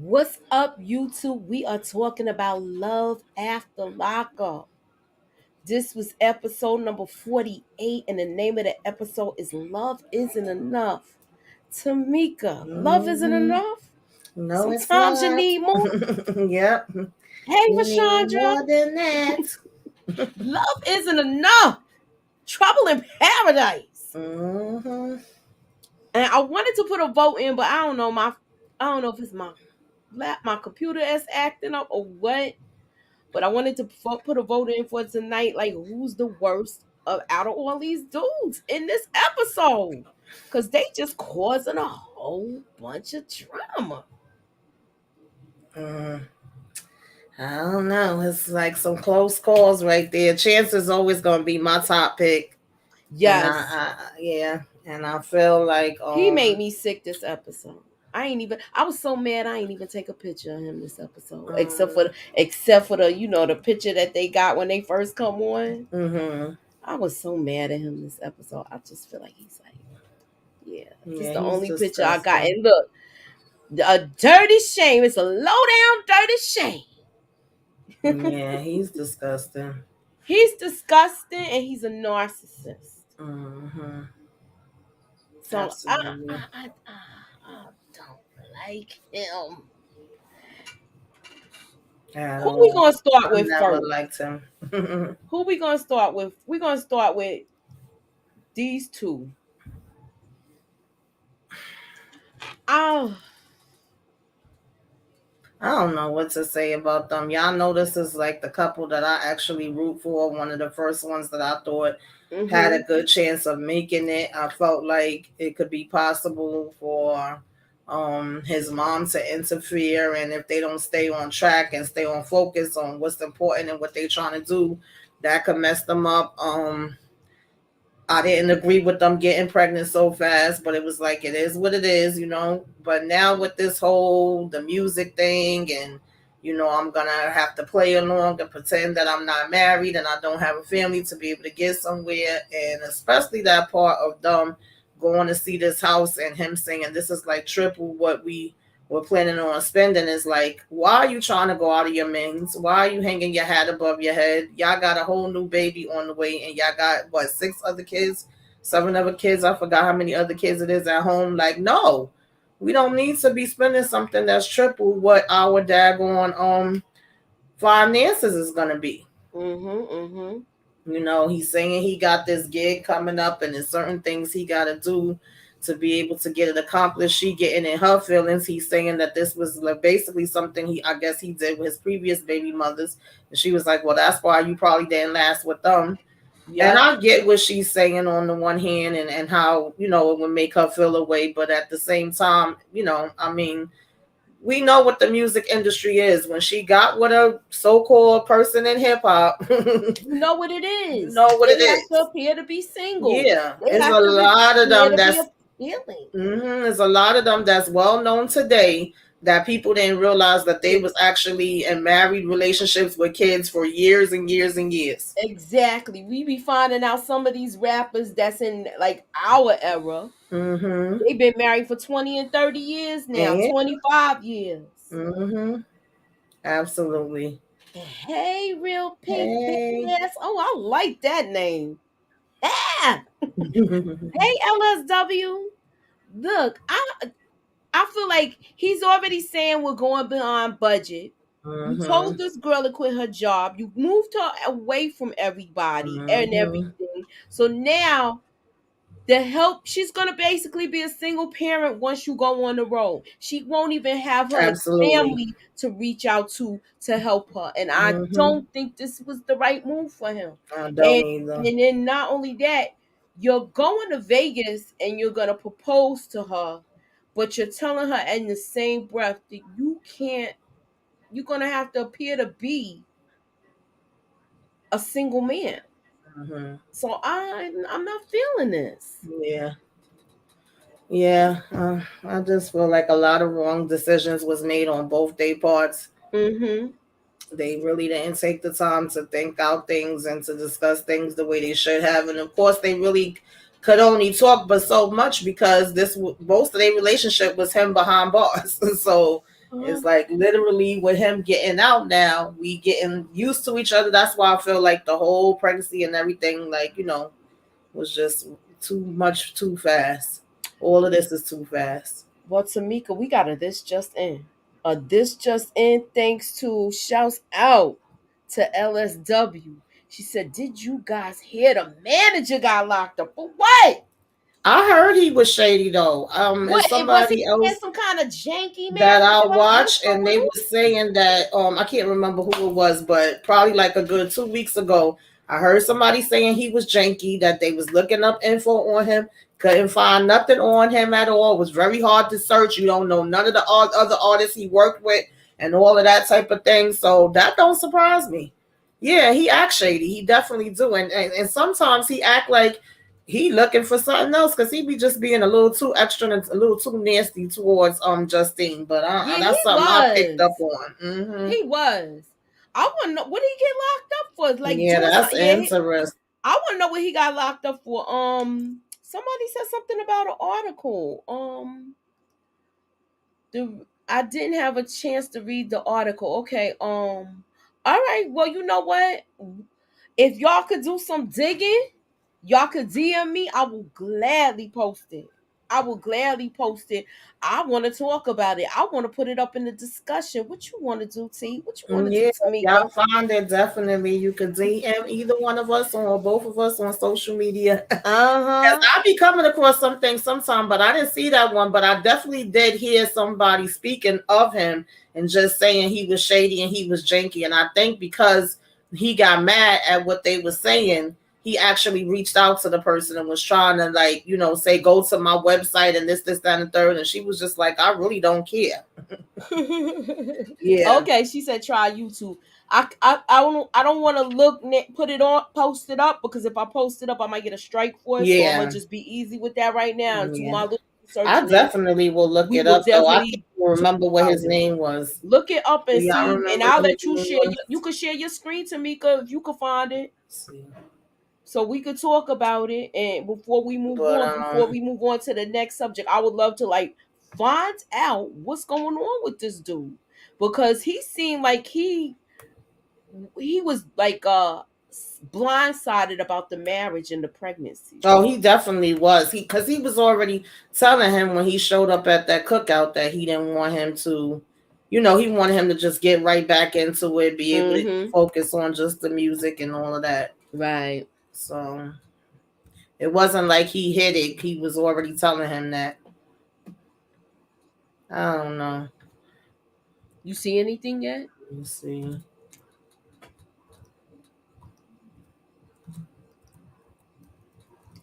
What's up, YouTube? We are talking about love after lockup. This was episode number 48, and the name of the episode is Love Isn't Enough. Tamika, love isn't Hmm. enough? No, it's Sometimes you not. need more. Yep. Hey, You need Vashandra, more than that. love isn't enough. Trouble in paradise. Hmm. And I wanted to put a vote in, but I don't know if it's my computer is acting up or what. But I wanted to put a vote in for tonight. Like, who's the worst out of all these dudes in this episode? Because they just causing a whole bunch of drama. Mm, I don't know. It's like some close calls right there. Chance is always going to be my top pick, and Yes, yeah, and I feel like he made me sick this episode. I was so mad I ain't even take a picture of him this episode. Except for the picture that they got when they first come on. hmm I was so mad at him this episode. I just feel like he's like, yeah, this is yeah, the he's only picture I got. disgusting. And look, a dirty shame. It's a low down dirty shame. Yeah, he's disgusting. He's disgusting and he's a narcissist. Hmm. So Absolutely. I don't like him. At Who we all. gonna start I with never first? liked him. Who we gonna start with? We gonna start with these two. Oh, I don't know what to say about them. Y'all know this is like the couple that I actually root for. One of the first ones that I thought had a mm-hmm. good chance of making it. I felt like it could be possible for his mom to interfere, and if they don't stay on track and stay on focus on what's important and what they're trying to do, that could mess them up. I didn't agree with them getting pregnant so fast, but it was like it is what it is, you know. But now with this whole the music thing, and I'm gonna have to play along and pretend that I'm not married and I don't have a family to be able to get somewhere, and especially that part of them going to see this house and him saying this is like triple what we were planning on spending. Is like, why are you trying to go out of your means? Why are you hanging your hat above your head? Y'all got a whole new baby on the way, and y'all got what, 6 other kids, 7 other kids? I forgot how many other kids it is at home. Like, no, we don't need to be spending something that's triple what our daggone finances is gonna be. Mm-hmm. Mm-hmm. He's saying he got this gig coming up, and there's certain things he got to do to be able to get it accomplished. She getting in her feelings. He's saying that this was like basically something I guess he did with his previous baby mothers. And she was like, well, that's why you probably didn't last with them. And Yep. I get what she's saying on the one hand, and how, it would make her feel away. But at the same time, I mean, we know what the music industry is. When she got with a so-called person in hip-hop, You know what it you is. know what it They have to is. appear to be single. Yeah, They there's have a to lot of appear them to be that's appealing. there's a lot of them that's well known today that people didn't realize that they was actually in married relationships with kids for years and years and years. Exactly. We be finding out some of these rappers that's in like our era. Mm-hmm. They've been married for 20 and 30 years now, Yeah. 25 years. Mm-hmm. Absolutely. Hey, real pink Hey. ass. Oh, I like that name. Ah! Hey, LSW. Look, I feel like he's already saying we're going beyond budget. You Mm-hmm. told this girl to quit her job. You moved her away from everybody and Mm-hmm. everything. So now the help, she's gonna basically be a single parent once you go on the road. She won't even have her Absolutely. family to reach out to help her. And I Mm-hmm. don't think this was the right move for him. I And don't either. and then not only that, you're going to Vegas and you're gonna propose to her, but you're telling her in the same breath that you're gonna have to appear to be a single man. Mm-hmm. So I'm not feeling this. Yeah. Yeah. I just feel like a lot of wrong decisions was made on both their parts. Mm-hmm. They really didn't take the time to think out things and to discuss things the way they should have. And of course, they really could only talk but so much, because this most of their relationship was him behind bars. So It's like literally with him getting out now, we getting used to each other. That's why I feel like the whole pregnancy and everything, like, was just too much, too fast. All of this is too fast. Well, Tamika, we got a this just in. A this just in thanks to shouts out to LSW. She said, "Did you guys hear the manager got locked up for what? I heard he was shady though. And What? It was he somebody had else some kind of janky that marriage? I Like what's watched, and going they on?" were saying that I can't remember who it was, but probably like a good 2 weeks ago, I heard somebody saying he was janky, that they was looking up info on him, couldn't find nothing on him at all. It was very hard to search. You don't know none of the other artists he worked with and all of that type of thing. So that don't surprise me. Yeah, he act shady. He definitely do, and sometimes he act like he looking for something else because he be just being a little too extra and a little too nasty towards Justine. But Yeah, he that's something I picked was. up on. He was. I want to know what did he get locked up for? Like Yeah, doing that's something. Yeah, interesting. I want to know what he got locked up for. Somebody said something about an article. I didn't have a chance to read the article. Okay. All right. Well, you know what? If y'all could do some digging, y'all could DM me. I will gladly post it. I will gladly post it. I want to talk about it. I want to put it up in the discussion. What you want to do, T? What you want to do, Yeah, y'all Tamika? find it definitely. You can DM either one of us or both of us on social media. Uh Yes, huh. I be coming across something sometime, but I didn't see that one. But I definitely did hear somebody speaking of him and just saying he was shady and he was janky. And I think because he got mad at what they were saying, he actually reached out to the person and was trying to, like, say, go to my website and this, that, and the third. And she was just like, I really don't care. Yeah. Okay, she said try YouTube. I don't want to put it on post it up because if I post it up I might get a strike for it. So I'm gonna Yeah. just be easy with that right now and do Yeah. my little research I and then definitely will look we it will up, though. I can't definitely even talk remember what about his it. name was. Look it up and Yeah, I see, and remember I'll his let you name share. was. You can share your screen, Tamika, if you can find it, Let's see. so we could talk about it. And But before we move on to the next subject, I would love to like find out what's going on with this dude because he seemed like he was like blindsided about the marriage and the pregnancy. oh, he definitely was. He was already telling him when he showed up at that cookout that he didn't want him to, he wanted him to just get right back into it, be able to Mm-hmm. focus on just the music and all of that. Right. So it wasn't like he hid it. He was already telling him that. I don't know. You see anything yet? Let me see.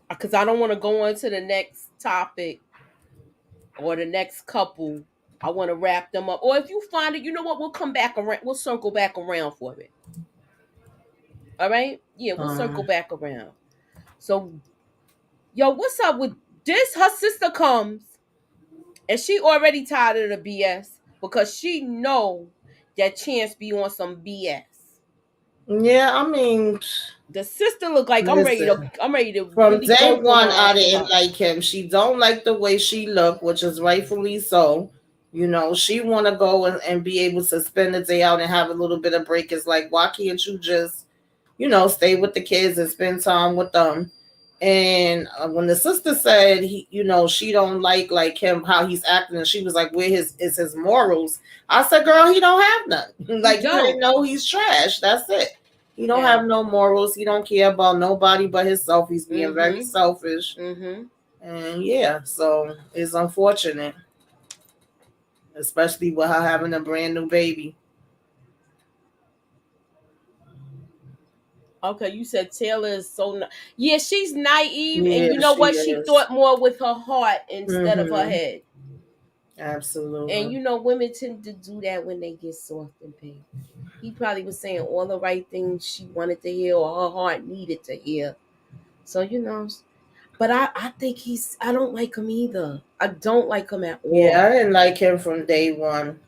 Because I don't want to go on to the next topic or the next couple. I want to wrap them up. Or if you find it, you know what? We'll come back around. We'll circle back around for it. All right? Yeah, we'll circle Um, back around. So, yo, what's up with this? Her sister comes and she already tired of the BS because she know that Chance be on some BS. yeah, I mean, The sister look like listen. I'm ready to From really day one, vocalize I for didn't her. like him. She don't like the way she look, which is rightfully so. She want to go and be able to spend the day out and have a little bit of break. It's like, why can't you just, stay with the kids and spend time with them? And when the sister said she don't like him how he's acting, and she was like, "Where his morals?" I said, "Girl, he don't have none. He Like you didn't don't. know he's trash. That's it. He don't Yeah. have no morals. He don't care about nobody but himself. He's being very Mm-hmm. selfish, Mm-hmm. and yeah, so it's unfortunate, especially with her having a brand new baby." Okay, you said Taylor is so yeah, she's naive, and Yeah, you know she what? She is. thought more with her heart instead of her Mm-hmm. head. And Absolutely. you know, women tend to do that when they get soft and pain. He probably was saying all the right things she wanted to hear or her heart needed to hear. So but I think I don't like him either. I don't like him at Yeah, I all. didn't like him from day one.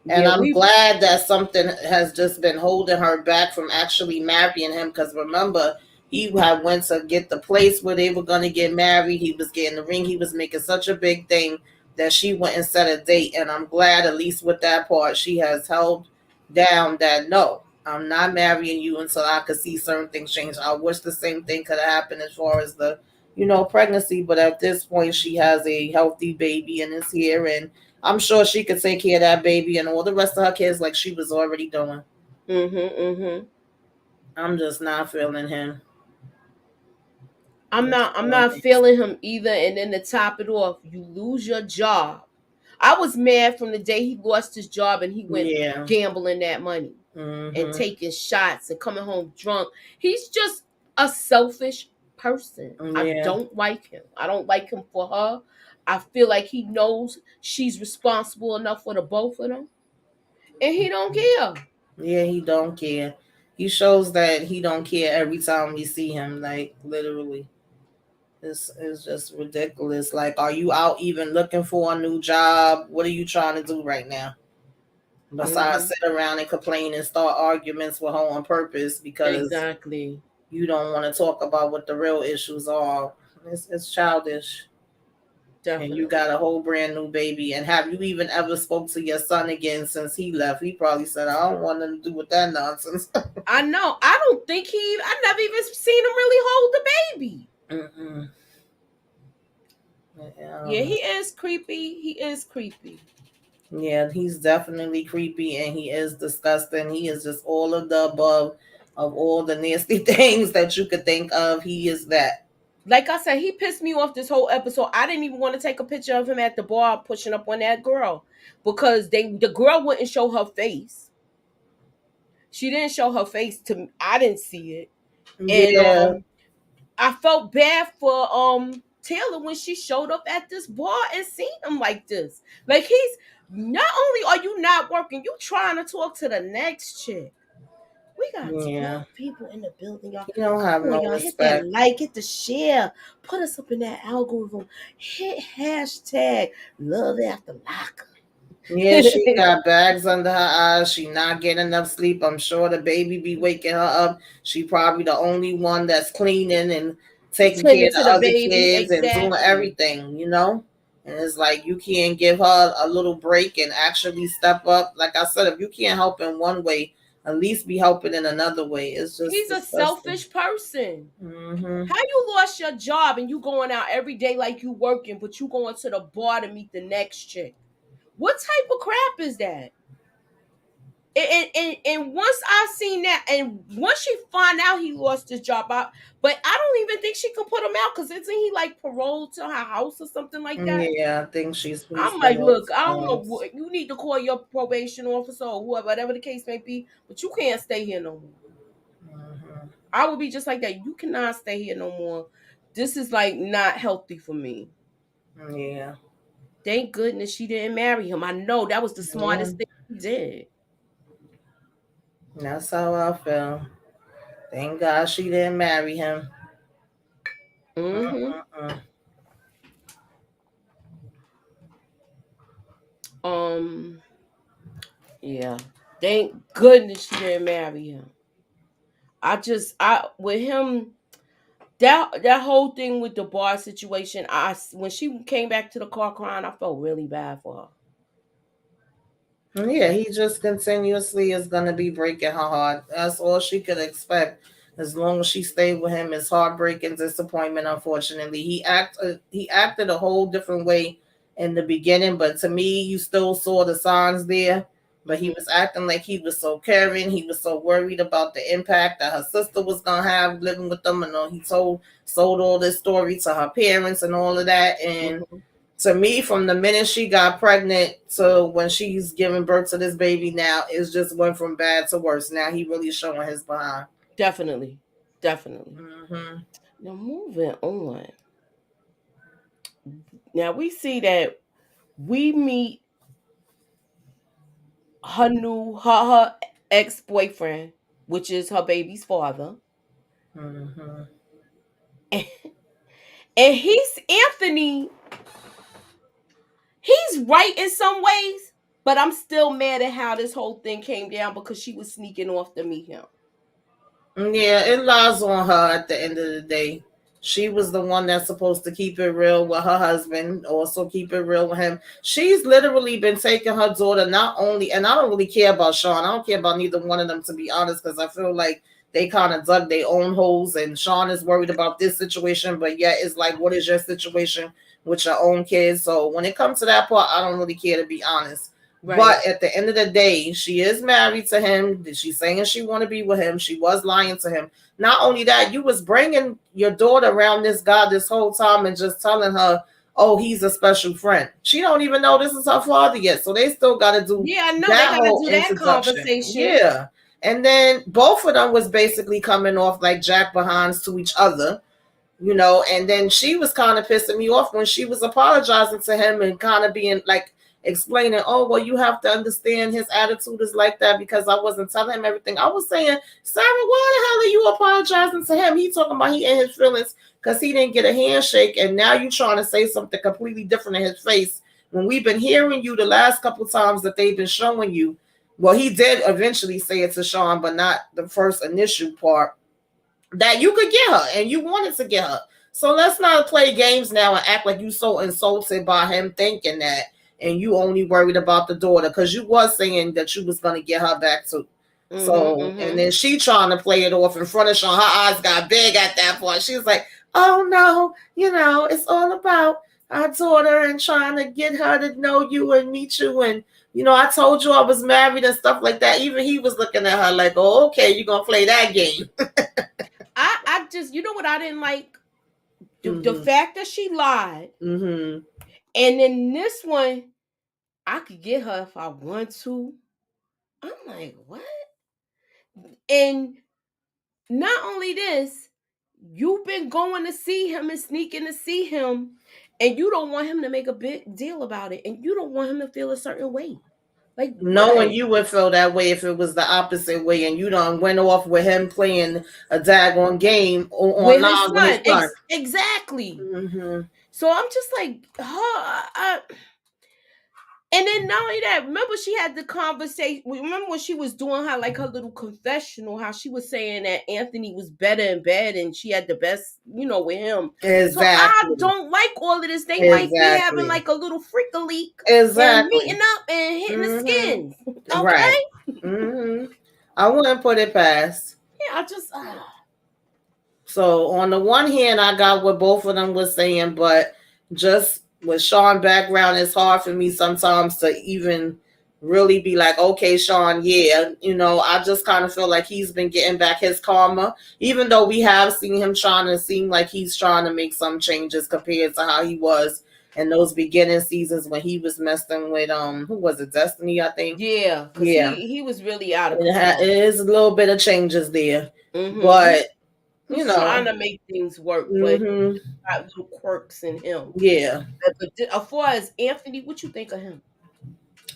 And Yeah, I'm we glad that something has just been holding her back from actually marrying him. Because remember, he had went to get the place where they were going to get married. He was getting the ring. He was making such a big thing that she went and set a date. And I'm glad, at least with that part, she has held down that no, I'm not marrying you until I could see certain things change. I wish the same thing could have happened as far as the, pregnancy, but at this point, she has a healthy baby and is here, and I'm sure she could take care of that baby and all the rest of her kids like she was already doing. Mm-hmm. I'm just not feeling him. I'm not feeling him either. And then to top it off, you lose your job. I was mad from the day he lost his job and he went Yeah. gambling that money and Mhm. taking shots and coming home drunk. He's just a selfish person. I Yeah. don't like him. I don't like him for her. I feel like he knows she's responsible enough for the both of them, and he don't care. Yeah, he don't care. He shows that he don't care every time we see him, like literally. This is just ridiculous. Like, are you out even looking for a new job? What are you trying to do right now? Besides Hmm. sit around and complain and start arguments with her on purpose because Exactly. you don't want to talk about what the real issues are. It's childish. And you Definitely. got a whole brand new baby. And have you even ever spoke to your son again since he left? He probably said, I don't want nothing to do with that nonsense. I know. I don't think I never even seen him really hold the baby. Mm-mm. Yeah, Yeah, he is creepy. He is creepy. yeah, he's definitely creepy and he is disgusting. He is just all of the above of all the nasty things that you could think of. He is that. Like I said, he pissed me off this whole episode. I didn't even want to take a picture of him at the bar pushing up on that girl because the girl wouldn't show her face. She didn't show her face to me. I didn't see it. And Yeah, I felt bad for Taylor when she showed up at this bar and seen him like this. Like he's not only are you not working, you trying to talk to the next chick. We got yeah. 12 people in the building, y'all. He don't have Come on, no y'all. Hit that respect. like, hit the share. Put us up in that algorithm. Hit hashtag love after lockup. Yeah, she got bags under her eyes. She not getting enough sleep. I'm sure the baby be waking her up. She probably the only one that's cleaning and taking care Tending of to the the other baby. kids and doing Exactly. everything. And it's like you can't give her a little break and actually step up. Like I said, if you can't help in one way, at least be helping in another way. It's just He's a disgusting. selfish person. Hmm. How you lost your job and you going out every day like you working, but you going to the bar to meet the next chick? What type of crap is that? And once I seen that, and once she find out he lost his job, but I don't even think she could put him out because isn't he like paroled to her house or something like that? Yeah, I think he's I'm like, been on look, I don't know house. what you need to call your probation officer or whoever, whatever the case may be, but you can't stay here no more. Hmm. I would be just like that. You cannot stay here no more. This is like not healthy for me. Yeah, Thank goodness she didn't marry him. I know that was the yeah. smartest thing she did. That's how I feel. Thank God she didn't marry him. Mm-hmm. Mm-mm-mm. Um, yeah. Thank goodness she didn't marry him. I with him that whole thing with the bar situation. When she came back to the car crying, I felt really bad for her. Yeah, he just continuously is gonna be breaking her heart. That's all she could expect. As long as she stayed with him, it's heartbreak and disappointment. Unfortunately, he acted a whole different way in the beginning, but to me, you still saw the signs there. But he Hmm. was acting like he was so caring. He was so worried about the impact that her sister was gonna have living with them, and all he sold all this story to her parents and all of that. And Hmm. to me, from the minute she got pregnant to when she's giving birth to this baby now, it's just went from bad to worse. Now he really showing his behind. Definitely, definitely. Hmm. Now moving on. Now we see that we meet her ex boyfriend, which is her baby's father, Hmm. and he's Anthony. He's right in some ways, but I'm still mad at how this whole thing came down because she was sneaking off to meet him. Yeah, it lies on her at the end of the day. She was the one that's supposed to keep it real with her husband, also keep it real with him. She's literally been taking her daughter not only, and I don't really care about Sean. I don't care about neither one of them, to be honest, because I feel like they kind of dug their own holes, and Sean is worried about this situation, but yet it's like, what is your situation with your own kids? So when it comes to that part, I don't really care, to be honest. Right. But at the end of the day, she is married to him. She's saying she want to be with him. She was lying to him. Not only that, you was bringing your daughter around this guy this whole time and just telling her, oh, he's a special friend. She don't even know this is her father yet. So they still got to do Yeah, I know they that gotta whole do that introduction. conversation. Yeah. And then both of them was basically coming off like jack behinds to each other, and then she was kind of pissing me off when she was apologizing to him and kind of being like explaining, oh, well, you have to understand his attitude is like that because I wasn't telling him everything. I was saying, Sarah, why the hell are you apologizing to him? He talking about he in his feelings because he didn't get a handshake, and now you trying to say something completely different in his face when we've been hearing you the last couple times that they've been showing you. Well, he did eventually say it to Sean, but not the first initial part, that you could get her and you wanted to get her. So let's not play games now and act like you so insulted by him thinking that, and you only worried about the daughter, because you was saying that you was going to get her back too. So, and then she trying to play it off in front of Sean. Her eyes got big at that point. She was like, oh no, it's all about our daughter and trying to get her to know you and meet you. And, I told you I was married and stuff like that. Even he was looking at her like, oh, okay, you're going to play that game. I just, you know what I didn't like? The fact that she lied. Mm-hmm. And then this one, I could get her if I want to. I'm like, what? And not only this, you've been going to see him and sneaking to see him, and you don't want him to make a big deal about it, and you don't want him to feel a certain way. Like, Knowing what? you would feel that way if it was the opposite way, and you done went off with him playing a daggone game With his online with his son. son. Exactly. Mm-hmm. So I'm just like, and then not only that, remember she had the conversation. Remember when she was doing her little confessional, how she was saying that Anthony was better in bed and she had the best, with him. So I Exactly. don't like all of this. They might be having Exactly. like a little freak a leak and Exactly. meeting up and hitting the skins. Okay. Right. Mm-hmm. I wouldn't put it past. Yeah, I just. So on the one hand, I got what both of them was saying, but just with Sean background, it's hard for me sometimes to even really be like, okay, Sean, yeah, I just kind of feel like he's been getting back his karma, even though we have seen him trying to seem like he's trying to make some changes compared to how he was in those beginning seasons when he was messing with who was it, Destiny, I think. Yeah, because he was really out of control. It is a little bit of changes there, but he's trying to make things work, but got little quirks in him. Yeah. But as far as Anthony, what you think of him?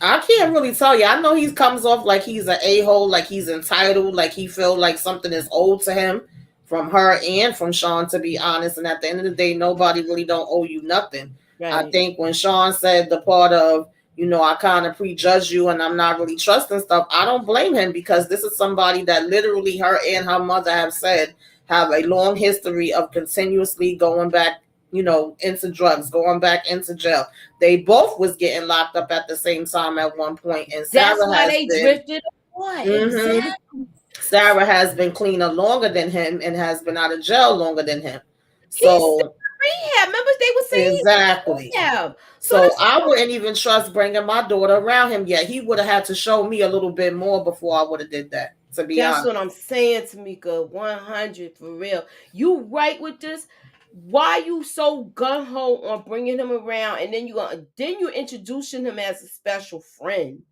I can't really tell you. I know he comes off like he's an a-hole, like he's entitled, like he feels like something is owed to him from her and from Sean, to be honest. And at the end of the day, nobody really don't owe you nothing. Right. I think when Sean said the part of, I kind of prejudge you and I'm not really trusting stuff, I don't blame him, because this is somebody that literally her and her mother have said have a long history of continuously going back, into drugs, going back into jail. They both was getting locked up at the same time at one point, and that's why they drifted apart. Exactly. Sarah has been cleaner longer than him and has been out of jail longer than him. So rehab. Remember they were saying exactly. Rehab. So I wouldn't even trust bringing my daughter around him yet. He would have had to show me a little bit more before I would have did that. To be honest, that's what I'm saying, Tamika. 100 for real. You right with this? Why you so gun ho on bringing him around, and then you're introducing him as a special friend,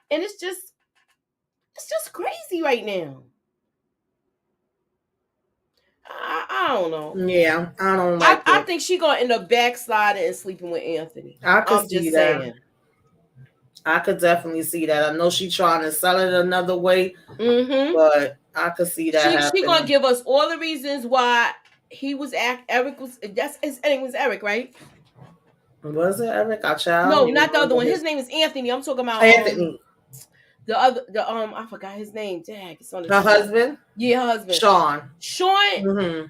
and it's just crazy right now. I don't know. Yeah, I don't like I think she gonna end up backsliding and sleeping with Anthony. I'm just saying. I could definitely see that. I know she's trying to sell it another way, but I could see that. She gonna give us all the reasons why he was Eric was. His name was Eric, right? Was it Eric? No, not the other one. His name is Anthony. I'm talking about Anthony. I forgot his name. Dang, it's on the Her tip. husband, Yeah, her husband. Sean. Sean, Mm-hmm.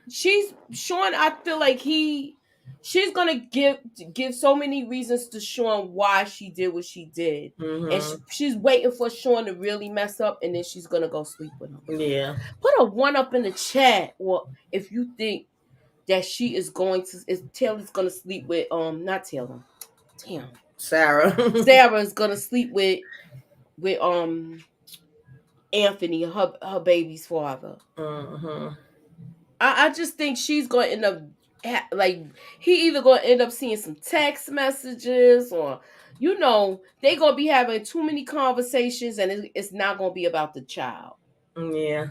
Sean. I feel like she's gonna give so many reasons to Sean why she did what she did, and Mm-hmm. she's waiting for Sean to really mess up, and then she's gonna go sleep with him. Yeah. Put a one up in the chat, or if you think that she is going to, is Taylor's gonna sleep with not Taylor, damn, Sarah. Sarah is gonna sleep with Anthony, her baby's father. Mm-hmm. I just think she's going to end up like he either going to end up seeing some text messages, or they going to be having too many conversations, and it's not going to be about the child. Yeah.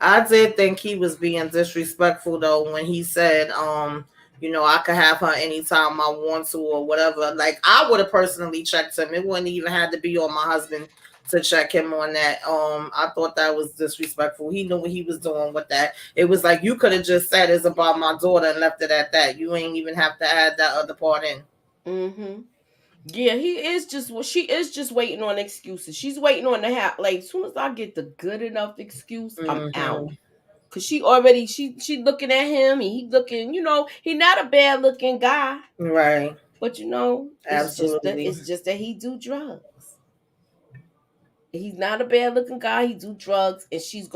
I did think he was being disrespectful though when he said, I could have her anytime I want to or whatever. Like I would have personally checked him. It wouldn't even have to be on my husband to check him on that. I thought that was disrespectful. He knew what he was doing with that. It was like you could have just said it's about my daughter and left it at that. You ain't even have to add that other part in. Mm-hmm. Yeah, she is just waiting on excuses. She's waiting on the like as soon as I get the good enough excuse, I'm out. Mm-hmm. Cause she already she looking at him, and he looking, he not a bad looking guy. Right. But Absolutely. it's just that he do drugs. He's not a bad looking guy. He do drugs, and she's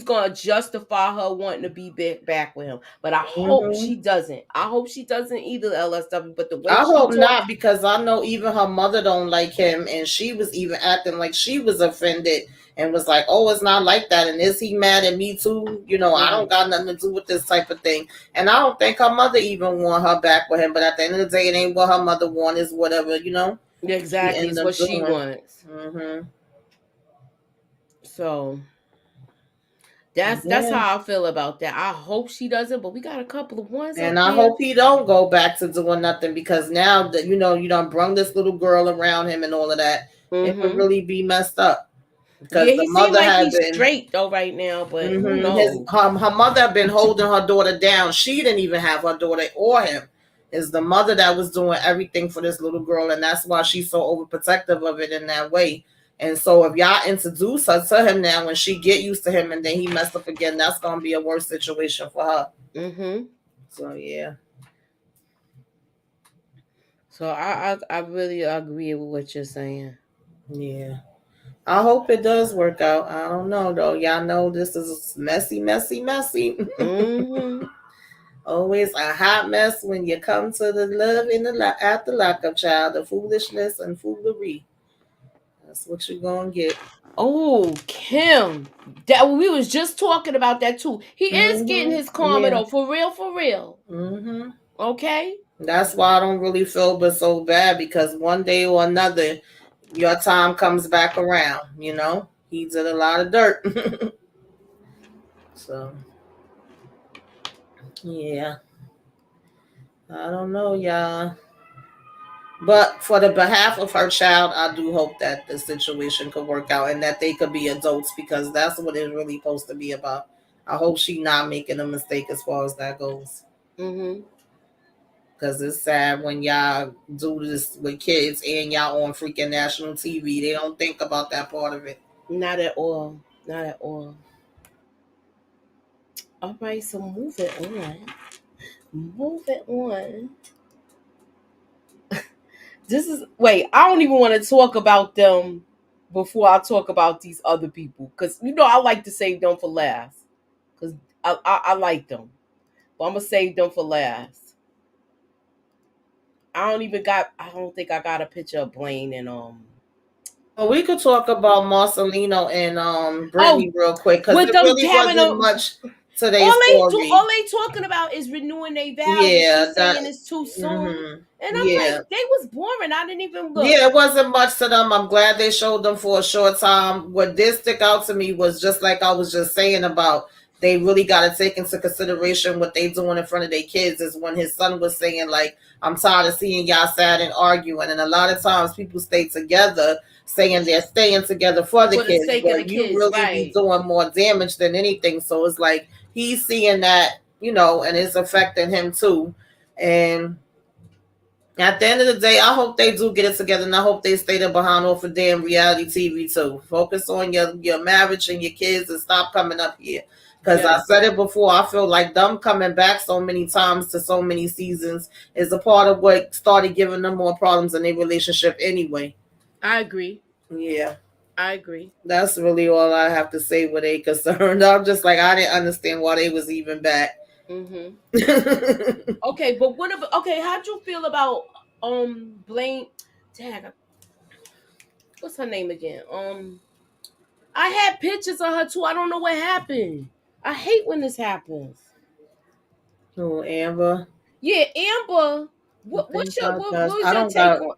gonna justify her wanting to be back with him. But I hope Mm-hmm. she doesn't. I hope she doesn't either, LSW. But the way I she hope talks, not, because I know even her mother don't like him, and she was even acting like she was offended and was like, "Oh, it's not like that." And is he mad at me too? I don't right? got nothing to do with this type of thing. And I don't think her mother even want her back with him. But at the end of the day, it ain't what her mother want. Is whatever she Exactly, ended it's what up she doing. wants. Hmm. So that's Yeah. how I feel about that. I hope she doesn't, but we got a couple of ones And up I there. hope he don't go back to doing nothing, because now that you done brung this little girl around him and all of that, it would Mm-hmm. really be messed up. Because Yeah, the he seemed mother like had he's been, straight though right now, but who his knows? her mother had been holding her daughter down. She didn't even have her daughter or him. It's the mother that was doing everything for this little girl, and that's why she's so overprotective of it in that way. And so if y'all introduce her to him now, when she get used to him and then he messed up again, that's gonna be a worse situation for her. Mm-hmm. So yeah. So I really agree with what you're saying. Yeah. I hope it does work out. I don't know though. Y'all know this is messy, messy, messy. Mm-hmm. Always a hot mess when you come to the love in at the lockup, child. The foolishness and foolery. That's what you're gonna get. Oh, Kim. That we was just talking about that too. He is getting his karma Yeah. though, for real, for real. hmm Okay? That's why I don't really feel but so bad, because one day or another, your time comes back around. He did a lot of dirt. So yeah, I don't know, y'all. But for the behalf of her child, I do hope that the situation could work out and that they could be adults, because that's what it's really supposed to be about. I hope she not making a mistake as far as that goes. Mm-hmm. Because it's sad when y'all do this with kids and y'all on freaking national TV. They don't think about that part of it. Not at all. Not at all. All right, so move it on. Move it on. This is wait, I don't even want to talk about them before I talk about these other people. Cause I like to save them for last. Cause I like them. But I'm gonna save them for last. I don't think I got a picture of Blaine and Well, we could talk about Marcelino and oh, Brittany real quick, because with it them really having wasn't a much to their story. all they talking about is renewing their vows, and Yeah, she's that. saying it's too soon. hmm And I'm Yeah, like, they was boring. I didn't even look. Yeah, it wasn't much to them. I'm glad they showed them for a short time. What did stick out to me was, just like I was just saying about, they really got to take into consideration what they doing in front of their kids, is when his son was saying, like, I'm tired of seeing y'all sad and arguing. And a lot of times people stay together saying they're staying together for the For the kids, sake of the but you kids, really be right. doing more damage than anything. So it's like he's seeing that, and it's affecting him too. And At the end of the day, I hope they do get it together, and I hope they stay there behind off of damn reality TV too. Focus on your marriage and your kids, and stop coming up here. Because I Yes, said it before, I feel like them coming back so many times to so many seasons is a part of what started giving them more problems in their relationship anyway. I agree. Yeah, I agree. that's really all I have to say with they concerned. I'm just like, I didn't understand why they was even back. Mm-hmm. Okay, but what about, okay, how'd you feel about Blaine? Dang, what's her name again? I had pictures of her too. I don't know what happened. I hate when this happens. Oh, Amber. Yeah, Amber. I What's think your I got. what was I your don't take got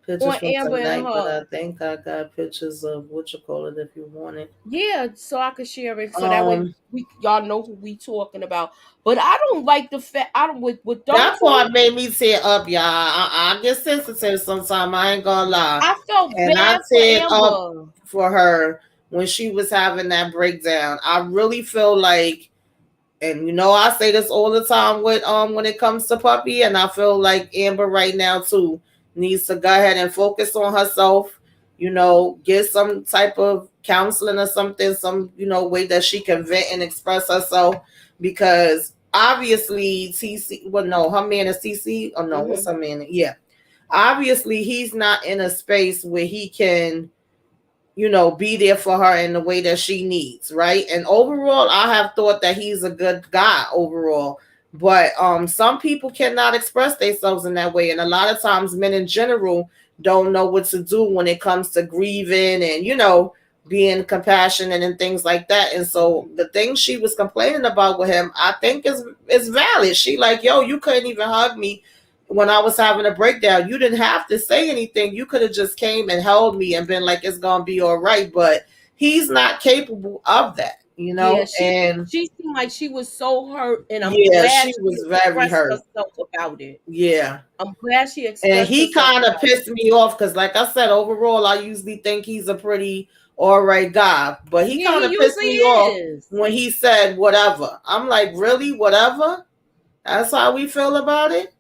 pictures on from Amber and tonight, but her? I think I got pictures of what you call it if you want it. Yeah, so I could share it, so that way Um, we y'all know who we talking about. But I don't like the fact I don't with them that two. part made me tear up, y'all. I get sensitive sometimes. I ain't gonna lie, I felt and I bad for teared up Amber. for her when she was having that breakdown. I really feel like, and you know, I say this all the time with when it comes to Puppy, and I feel like Amber right now too needs to go ahead and focus on herself. You know, get some type of counseling or something, some way that she can vent and express herself, because obviously TC, well, no, her man is TC. Oh no, what's Hmm. her man? Yeah, obviously he's not in a space where he can be there for her in the way that she needs, right? And overall, I have thought that he's a good guy overall. But some people cannot express themselves in that way. And a lot of times men in general don't know what to do when it comes to grieving and, being compassionate and things like that. And so the things she was complaining about with him, I think is valid. She like, yo, you couldn't even hug me when I was having a breakdown. You didn't have to say anything. You could have just came and held me and been like, it's gonna be all right. But he's not capable of that, Yeah, And she seemed like she was so hurt, and I'm yeah, glad she she was very expressed hurt. herself about it. Yeah. I'm glad she And expressed he herself kind of about it. pissed me off because, like I said, overall, I usually think he's a pretty all right guy. But he Yeah, kind he of pissed usually me off is. when he said whatever. I'm like, really? Whatever? That's how we feel about it?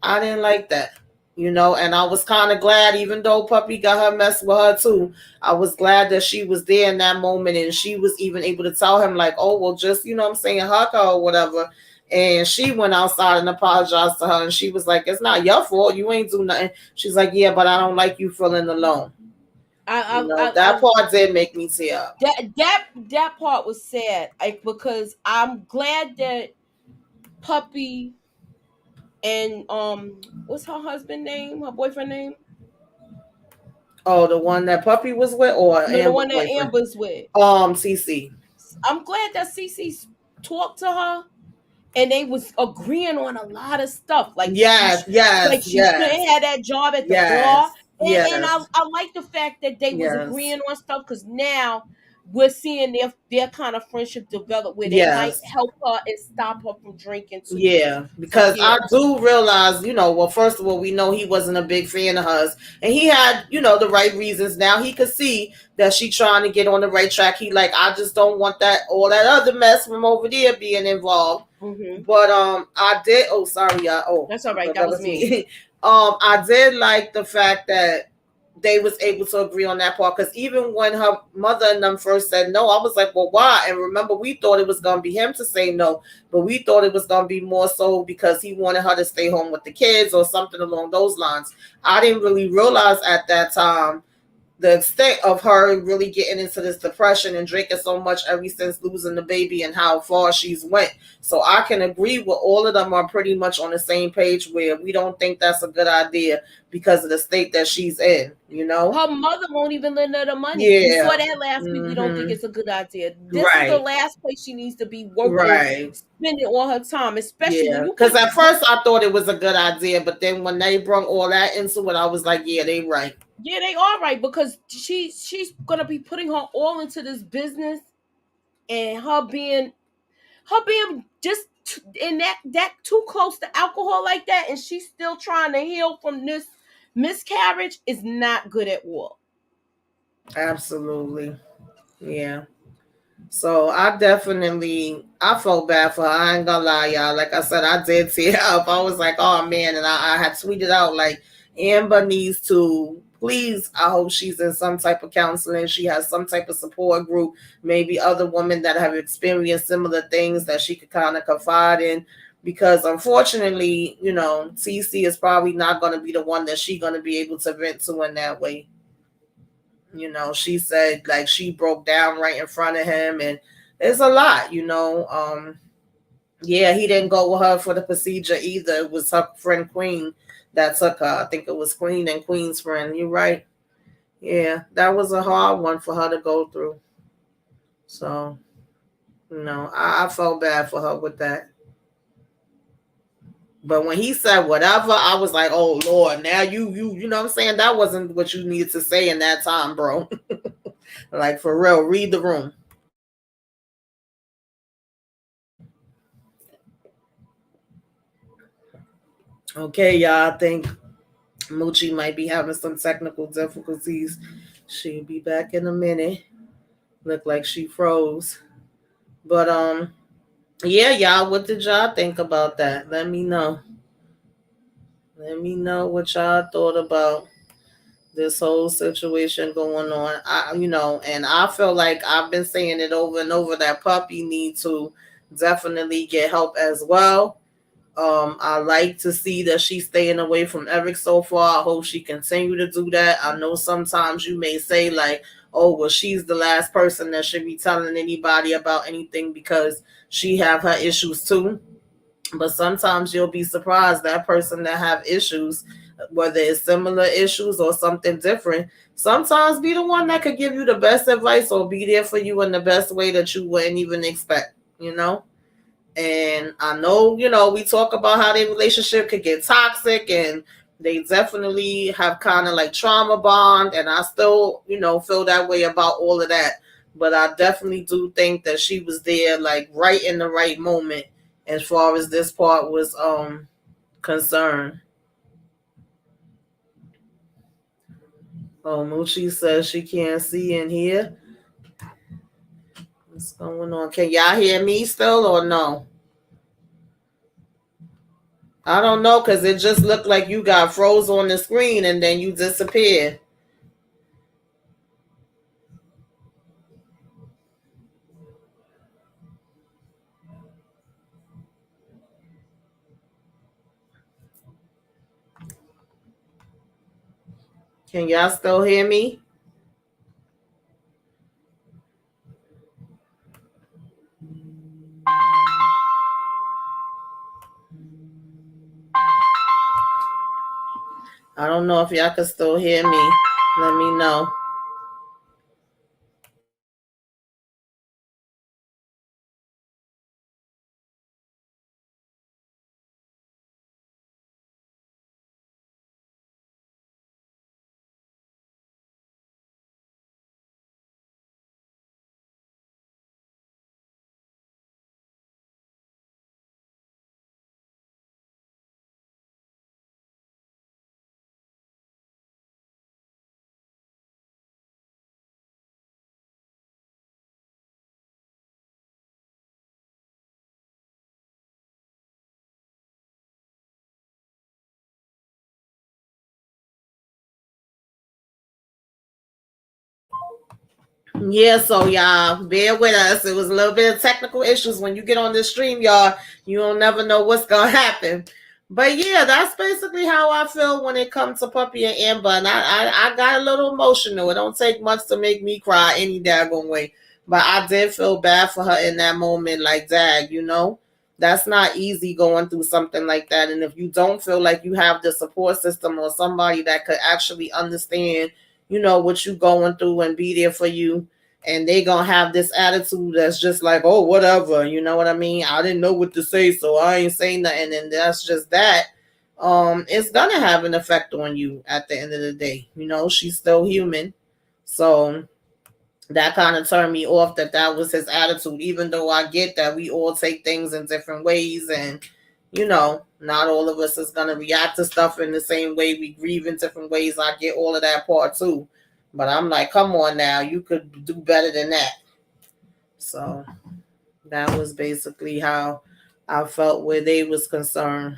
I didn't like that. And I was kind of glad, even though Puppy got her mess with her too, I was glad that she was there in that moment and she was even able to tell him, like, oh, well, just, what I'm saying, hug her or whatever. And she went outside and apologized to her. And she was like, it's not your fault. You ain't do nothing. She's like, yeah, but I don't like you feeling alone. That I part did make me tear up. that part was sad, like, because I'm glad that Puppy and what's her husband name? Her boyfriend name? Oh, the one that Puppy was with or No, the Amber one that boyfriend? Amber's with. CC. I'm glad that Cece talked to her and they was agreeing on a lot of stuff. Yes, Like yes, she yes, shouldn't have that job at the bar. yes, And yes, I like the fact that they was yes, agreeing on stuff, because now we're seeing their kind of friendship develop where they might yes. help her and stop her from drinking too. Yeah, So because yeah. I do realize, well, first of all, we know he wasn't a big fan of hers, and he had, the right reasons. Now he could see that she trying to get on the right track. He like, I just don't want that all that other mess from over there being involved. Hmm. But I did. Oh, sorry, y'all. Oh, That's all I right. thought That that was was me. me. I did like the fact that they was able to agree on that part, because even when her mother and them first said no, I was like, well, why? And remember, we thought it was gonna be him to say no, but we thought it was gonna be more so because he wanted her to stay home with the kids or something along those lines. I didn't really realize at that time the extent of her really getting into this depression and drinking so much ever since losing the baby and how far she's went. So I can agree with all of them are pretty much on the same page where we don't think that's a good idea because of the state that she's in. Her mother won't even lend her the money. We saw Yeah. that last week. We don't think Mm-hmm. it's a good idea. This is the Right. last place she needs to be working, Right. spending all her time, especially when Yeah. you Because put. at first I thought it was a good idea, but then when they brought all that into it, I was like, yeah, they right. Yeah, they are right, because she's gonna be putting her all into this business, and her being just in that too close to alcohol like that, and she's still trying to heal from this miscarriage is not good at all. Absolutely. Yeah. So I felt bad for her. I ain't gonna lie, y'all. Like I said, I did tear up. I was like, oh man, and I had tweeted out like Amber needs to please. I hope she's in some type of counseling. She has some type of support group, maybe other women that have experienced similar things that she could kind of confide in. Because unfortunately, TC is probably not going to be the one that she's going to be able to vent to in that way. She said like she broke down right in front of him, and it's a lot. Yeah, he didn't go with her for the procedure either. It was her friend Queen that took her. I think it was Queen and Queen's friend. You're right. Yeah, that was a hard one for her to go through. So, I felt bad for her with that. But when he said whatever, I was like, "Oh Lord, now you know what I'm saying? That wasn't what you needed to say in that time, bro." Like for real, read the room. Okay, y'all. I think Moochie might be having some technical difficulties. She'll be back in a minute. Look like she froze. But yeah, y'all, what did y'all think about that? Let me know. Let me know what y'all thought about this whole situation going on. And I feel like I've been saying it over and over that puppy need to definitely get help as well. I like to see that she's staying away from Eric so far. I hope she continue to do that. I know sometimes you may say like, oh, well, she's the last person that should be telling anybody about anything because she have her issues too. But sometimes you'll be surprised that person that have issues, whether it's similar issues or something different, sometimes be the one that could give you the best advice or be there for you in the best way that you wouldn't even expect. And I know, we talk about how their relationship could get toxic and they definitely have kind of like trauma bond. And I still, feel that way about all of that. But I definitely do think that she was there like right in the right moment as far as this part was concerned. Oh, Moochie says she can't see and hear. What's going on? Can y'all hear me still or no? I don't know because it just looked like you got froze on the screen and then you disappeared. Can y'all still hear me? I don't know if y'all can still hear me. Let me know. Yeah, so y'all bear with us. It was a little bit of technical issues. When you get on this stream, y'all, you don't never know what's gonna happen. But yeah, that's basically how I feel when it comes to Puppy and Amber. And I got a little emotional. It don't take much to make me cry any daggone way. But I did feel bad for her in that moment. Like, dag, that's not easy going through something like that. And if you don't feel like you have the support system or somebody that could actually understand, what you going through and be there for you, and they gonna have this attitude that's just like, oh, whatever, you know what I mean? I didn't know what to say, so I ain't saying nothing, and that's just that. It's gonna have an effect on you at the end of the day. She's still human, so that kind of turned me off that was his attitude. Even though I get that we all take things in different ways, and not all of us is gonna react to stuff in the same way. We grieve in different ways. I get all of that part too. But I'm like, come on now, you could do better than that. So that was basically how I felt where they was concerned.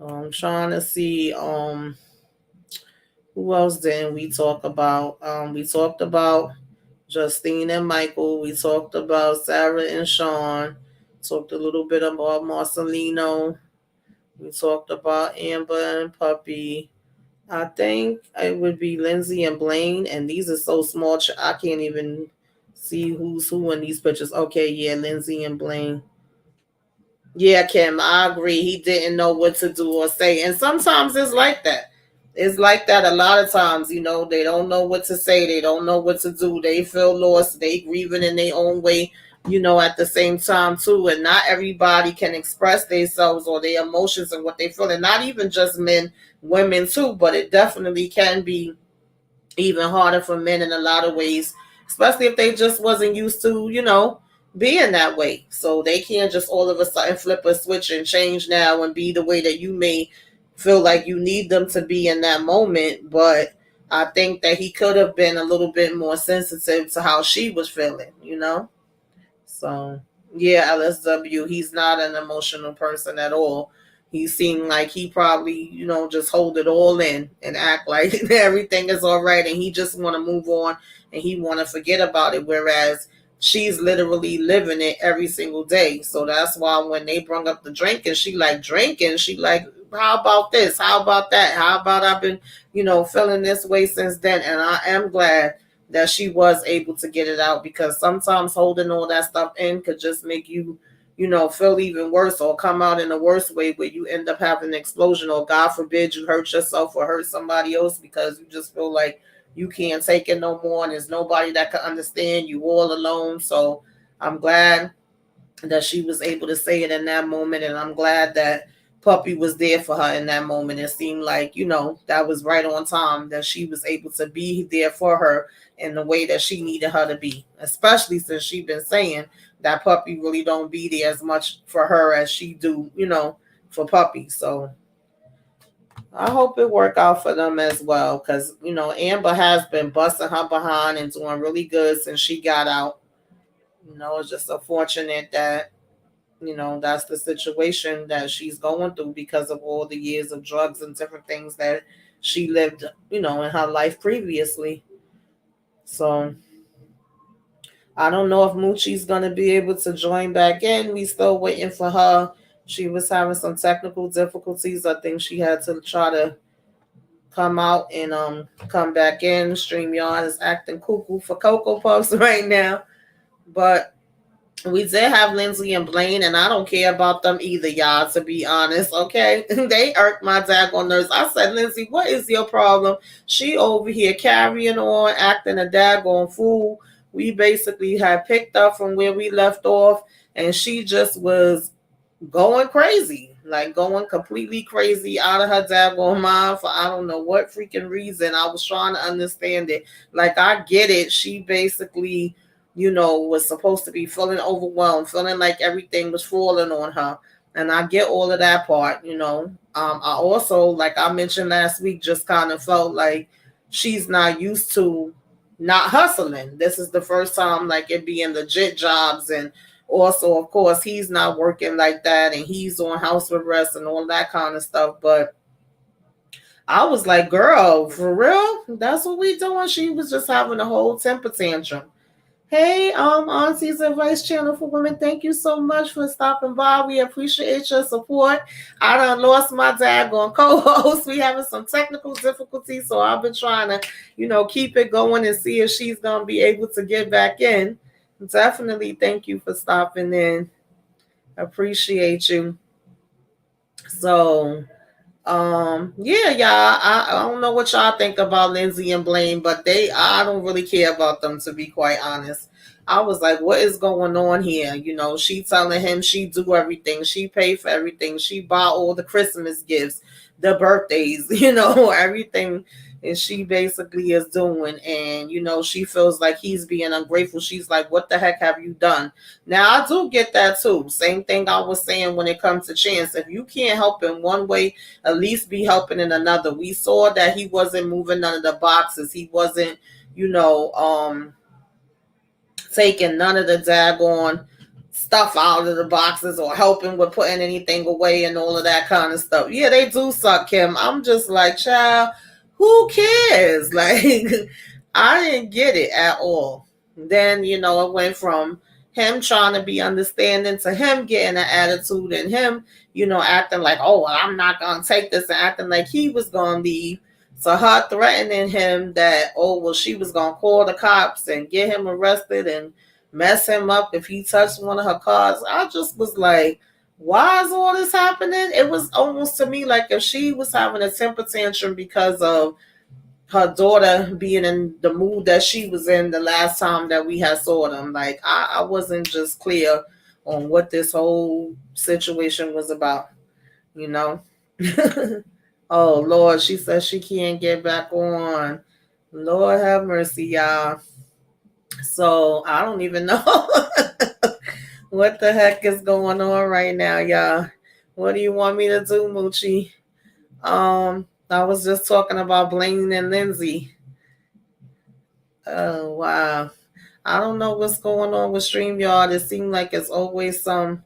I'm trying to see who else didn't we talk about? We talked about Justine and Michael. We talked about Sarah and Sean. Talked a little bit about Marcelino. We talked about Amber and Puppy. I think it would be Lindsay and Blaine, and these are so small. I can't even see who's who in these pictures. Okay, yeah, Lindsay and Blaine. Yeah, Kim, I agree. He didn't know what to do or say. And sometimes it's like that. It's like that a lot of times, they don't know what to say. They don't know what to do. They feel lost. They grieving in their own way, at the same time too. And not everybody can express themselves or their emotions and what they feel. And not even just men, women too, but it definitely can be even harder for men in a lot of ways, especially if they just wasn't used to, being that way. So they can't just all of a sudden flip a switch and change now and be the way that you may feel like you need them to be in that moment. But I think that he could have been a little bit more sensitive to how she was feeling. So yeah, LSW, he's not an emotional person at all. He seemed like he probably, just hold it all in and act like everything is all right, and he just want to move on and he want to forget about it. Whereas she's literally living it every single day. So that's why when they brought up the drinking, she like drinking. She like, how about this? How about that? How about I've been, feeling this way since then? And I am glad that she was able to get it out, because sometimes holding all that stuff in could just make you, feel even worse or come out in a worse way where you end up having an explosion, or God forbid you hurt yourself or hurt somebody else because you just feel like you can't take it no more and there's nobody that can understand you, all alone. So I'm glad that she was able to say it in that moment, and I'm glad that Puppy was there for her in that moment. It seemed like, that was right on time, that she was able to be there for her in the way that she needed her to be, especially since she been saying that Puppy really don't be there as much for her as she do, for Puppy. So I hope it work out for them as well, because Amber has been busting her behind and doing really good since she got out. It's just unfortunate that that's the situation that she's going through because of all the years of drugs and different things that she lived, in her life previously. So I don't know if Moochie's going to be able to join back in. We still waiting for her. She was having some technical difficulties. I think she had to try to come out and come back in. StreamYard is acting cuckoo for Cocoa Puffs right now. But we did have Lindsay and Blaine, and I don't care about them either, y'all, to be honest, okay? They irked my daggone nerves. I said, Lindsay, what is your problem? She over here carrying on, acting a daggone fool. We basically had picked up from where we left off, and she just was going crazy, like going completely crazy out of her daggone mind for I don't know what freaking reason. I was trying to understand it. Like, I get it. She basically, was supposed to be feeling overwhelmed, feeling like everything was falling on her. And I get all of that part. I also, like I mentioned last week, just kind of felt like she's not used to not hustling. This is the first time, like, it being legit jobs. And also, of course, he's not working like that and he's on house arrest and all that kind of stuff. But I was like, girl, for real? That's what we doing? She was just having a whole temper tantrum. Hey, Auntie's Advice Channel for Women, thank you so much for stopping by. We appreciate your support. I done lost my daggone co-host. We having some technical difficulties, so I've been trying to, keep it going and see if she's gonna be able to get back in. Definitely thank you for stopping in. Appreciate you. So yeah, y'all. I don't know what y'all think about Lindsay and Blaine, but I don't really care about them, to be quite honest. I was like, what is going on here? She telling him she do everything, she pay for everything, she buy all the Christmas gifts, the birthdays, everything. And she basically is doing, and she feels like he's being ungrateful. She's like, what the heck have you done? Now I do get that too. Same thing I was saying when it comes to Chance. If you can't help in one way, at least be helping in another. We saw that he wasn't moving none of the boxes. He wasn't, taking none of the daggone stuff out of the boxes or helping with putting anything away and all of that kind of stuff. Yeah, they do suck, Kim. I'm just like, child, who cares? Like, I didn't get it at all. Then, it went from him trying to be understanding to him getting an attitude and him, acting like, oh, well, I'm not going to take this, and acting like he was going to leave. So her threatening him that, oh, well, she was going to call the cops and get him arrested and mess him up if he touched one of her cars. I just was like, why is all this happening? It was almost to me like if she was having a temper tantrum because of her daughter being in the mood that she was in the last time that we had saw them. Like, I wasn't just clear on what this whole situation was about, you know? Oh, Lord, she says she can't get back on. Lord have mercy, y'all. So I don't even know what the heck is going on right now, y'all. What do you want me to do, Moochie? I was just talking about Blaine and Lindsay. Oh, wow. I don't know what's going on with StreamYard. It seems like it's always some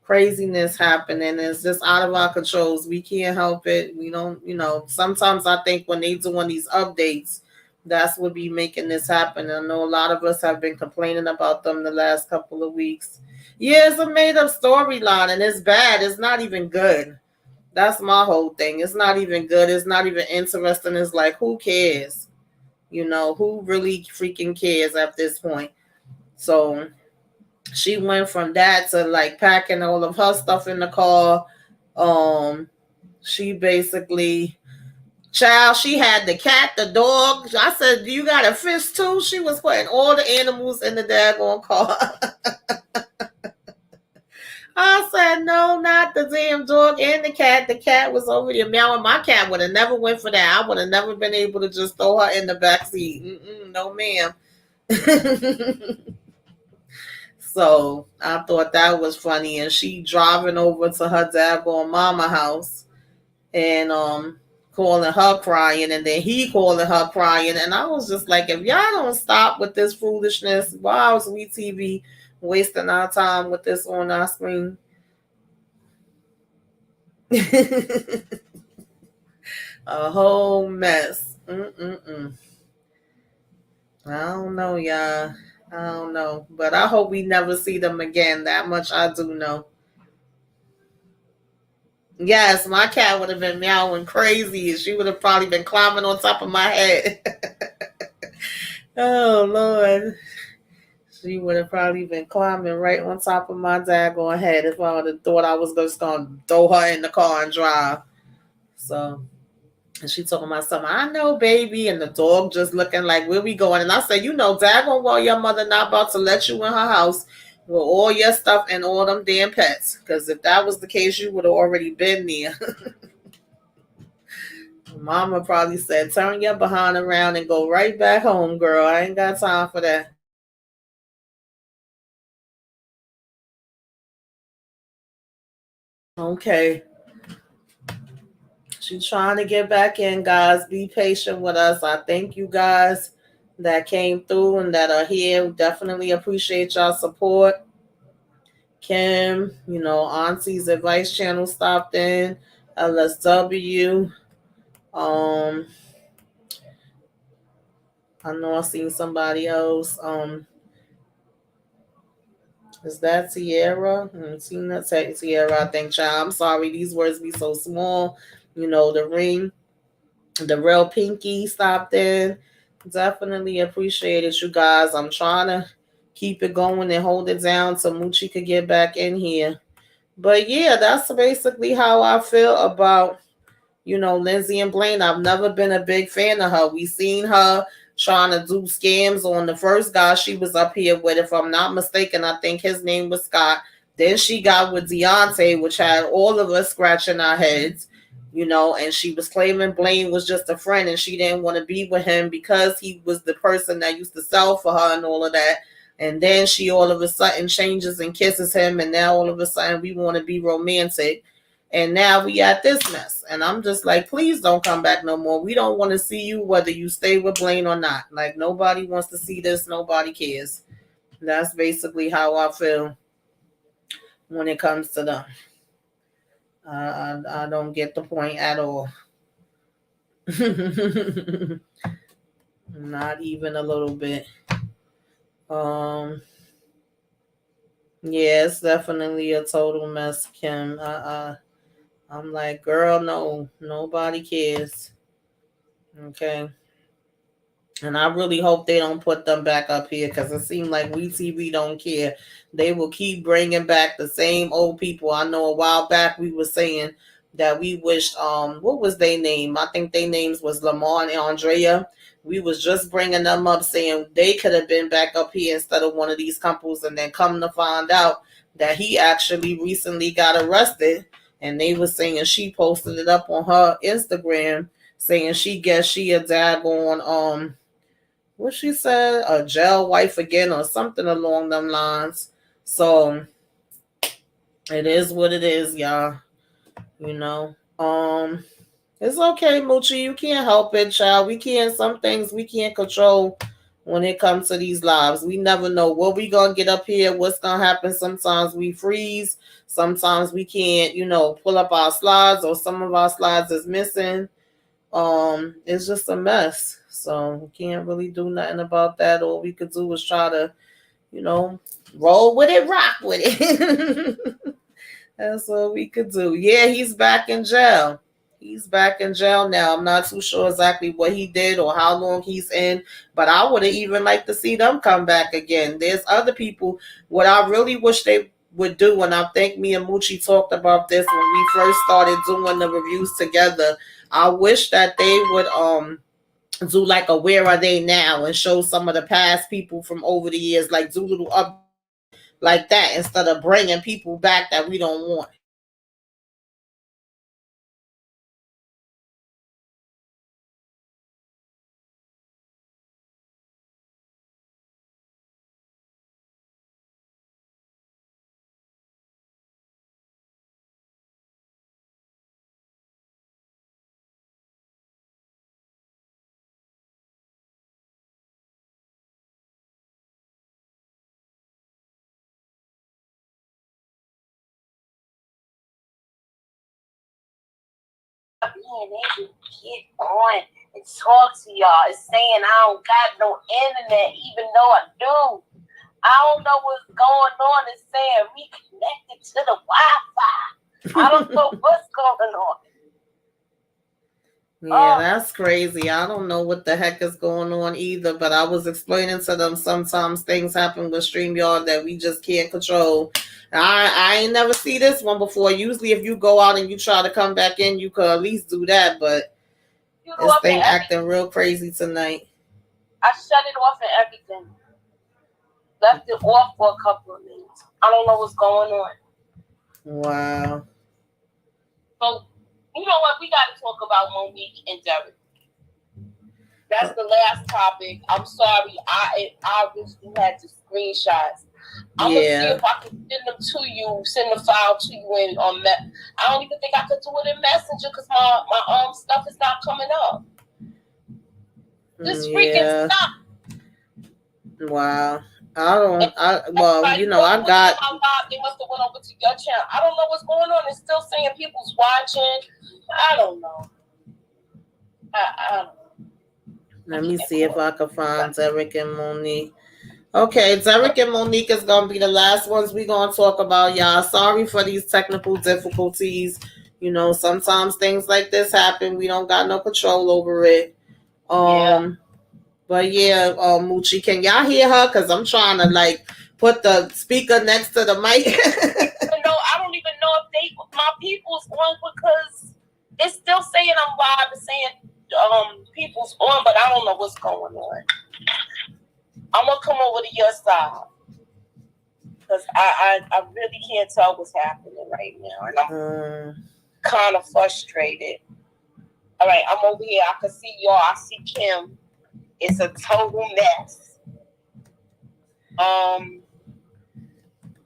craziness happening. It's just out of our controls. We can't help it. We don't, sometimes I think when they doing these updates, that's what be making this happen. I know a lot of us have been complaining about them the last couple of weeks. Yeah, it's a made up storyline and it's bad. It's not even good. That's my whole thing. It's not even good. It's not even interesting. It's like, who cares? Who really freaking cares at this point? So she went from that to like packing all of her stuff in the car. She basically, child, she had the cat, the dog. I said, do you got a fish too? She was putting all the animals in the daggone car. I said, no, not the damn dog and the cat. The cat was over there meowing. My cat would have never went for that. I would have never been able to just throw her in the back seat. No, ma'am. So I thought that was funny. And she driving over to her daggone mama house and calling her crying, and then he calling her crying. And I was just like, if y'all don't stop with this foolishness, why was we TV wasting our time with this on our screen? A whole mess. I don't know, y'all. I don't know. But I hope we never see them again. That much I do know. Yes, my cat would have been meowing crazy. She would have probably been climbing on top of my head. Oh, Lord. She would have probably been climbing right on top of my daggone head if I would have thought I was just going to throw her in the car and drive. So, and she talking about something, I know, baby, and the dog just looking like, where we going? And I said, daggone well, your mother not about to let you in her house with all your stuff and all them damn pets. Because if that was the case, you would have already been there. Mama probably said, turn your behind around and go right back home, girl. I ain't got time for that. Okay. She's trying to get back in, guys. Be patient with us. I thank you guys that came through and that are here. Definitely appreciate y'all support. Kim, Auntie's Advice Channel stopped in. LSW. I know I seen somebody else. Is that Tierra? Seen that Tierra, I think, child. I'm sorry, these words be so small. The ring, the real pinky stopped in. Definitely appreciated you guys. I'm trying to keep it going and hold it down so Moochie could get back in here. But yeah, that's basically how I feel about, Lindsay and Blaine. I've never been a big fan of her. We seen her trying to do scams on the first guy she was up here with. If I'm not mistaken, I think his name was Scott. Then she got with Deontay, which had all of us scratching our heads, and she was claiming Blaine was just a friend and she didn't want to be with him because he was the person that used to sell for her and all of that. And then she all of a sudden changes and kisses him, and now all of a sudden we want to be romantic. And now we at this mess. And I'm just like, please don't come back no more. We don't want to see you whether you stay with Blaine or not. Like, nobody wants to see this. Nobody cares. That's basically how I feel when it comes to them. I don't get the point at all. Not even a little bit. Um, yeah, it's definitely a total mess, Kim. I'm like, girl, no, nobody cares. Okay. And I really hope they don't put them back up here because it seems like WeTV don't care. They will keep bringing back the same old people. I know a while back we were saying that we wished what was their name? I think their names was Lamar and Andrea. We was just bringing them up saying they could have been back up here instead of one of these couples, and then come to find out that he actually recently got arrested, and they were saying she posted it up on her Instagram saying she guessed she a daggone what she said, a jail wife again or something along them lines. So it is what it is, y'all. You know. It's okay, Moochie. You can't help it, child. We can't some things we can't control when it comes to these lives. We never know what we gonna get up here, what's gonna happen. Sometimes we freeze, sometimes we can't, pull up our slides or some of our slides is missing. It's just a mess. So we can't really do nothing about that. All we could do is try to, you know, roll with it, rock with it. That's what we could do. Yeah, he's back in jail. He's back in jail now. I'm not too sure exactly what he did or how long he's in, but I would have even liked to see them come back again. There's other people. What I really wish they would do, and I think me and Moochie talked about this when we first started doing the reviews together. I wish that they would do like a where are they now and show some of the past people from over the years, like do little updates like that instead of bringing people back that we don't want. Man, they get on and talk to y'all. It's saying I don't got no internet, even though I do. I don't know what's going on. It's saying reconnected to the Wi-Fi. I don't know what's going on. Yeah, that's crazy. I don't know what the heck is going on either, but I was explaining to them sometimes things happen with StreamYard that we just can't control. I ain't never see this one before. Usually if you go out and you try to come back in, you could at least do that, but this thing acting real crazy tonight. I shut it off and everything. Left it off for a couple of minutes. I don't know what's going on. Wow. So, you know what? We got to talk about Monique and Derek. That's the last topic. I'm sorry. I wish you had the screenshots. I'm going to see if I can send them to you, send the file to you in on I don't even think I could do it in Messenger because my stuff is not coming up. This freaking stuff. Wow. I got. They must have went over to your channel. I don't know what's going on. It's still saying people's watching. I don't know. I don't know. Let me see if I can find Derek and Monique. Okay, Derek and Monique is going to be the last ones we're going to talk about, y'all. Sorry for these technical difficulties. Sometimes things like this happen. We don't got no control over it. But yeah, Moochie, can y'all hear her? Because I'm trying to put the speaker next to the mic. No, I don't even know if my people's on because it's still saying I'm live and saying people's on, but I don't know what's going on. I'm gonna come over to your side because I really can't tell what's happening right now, and I'm kind of frustrated. All right, I'm over here. I can see y'all. I see Kim. It's a total mess.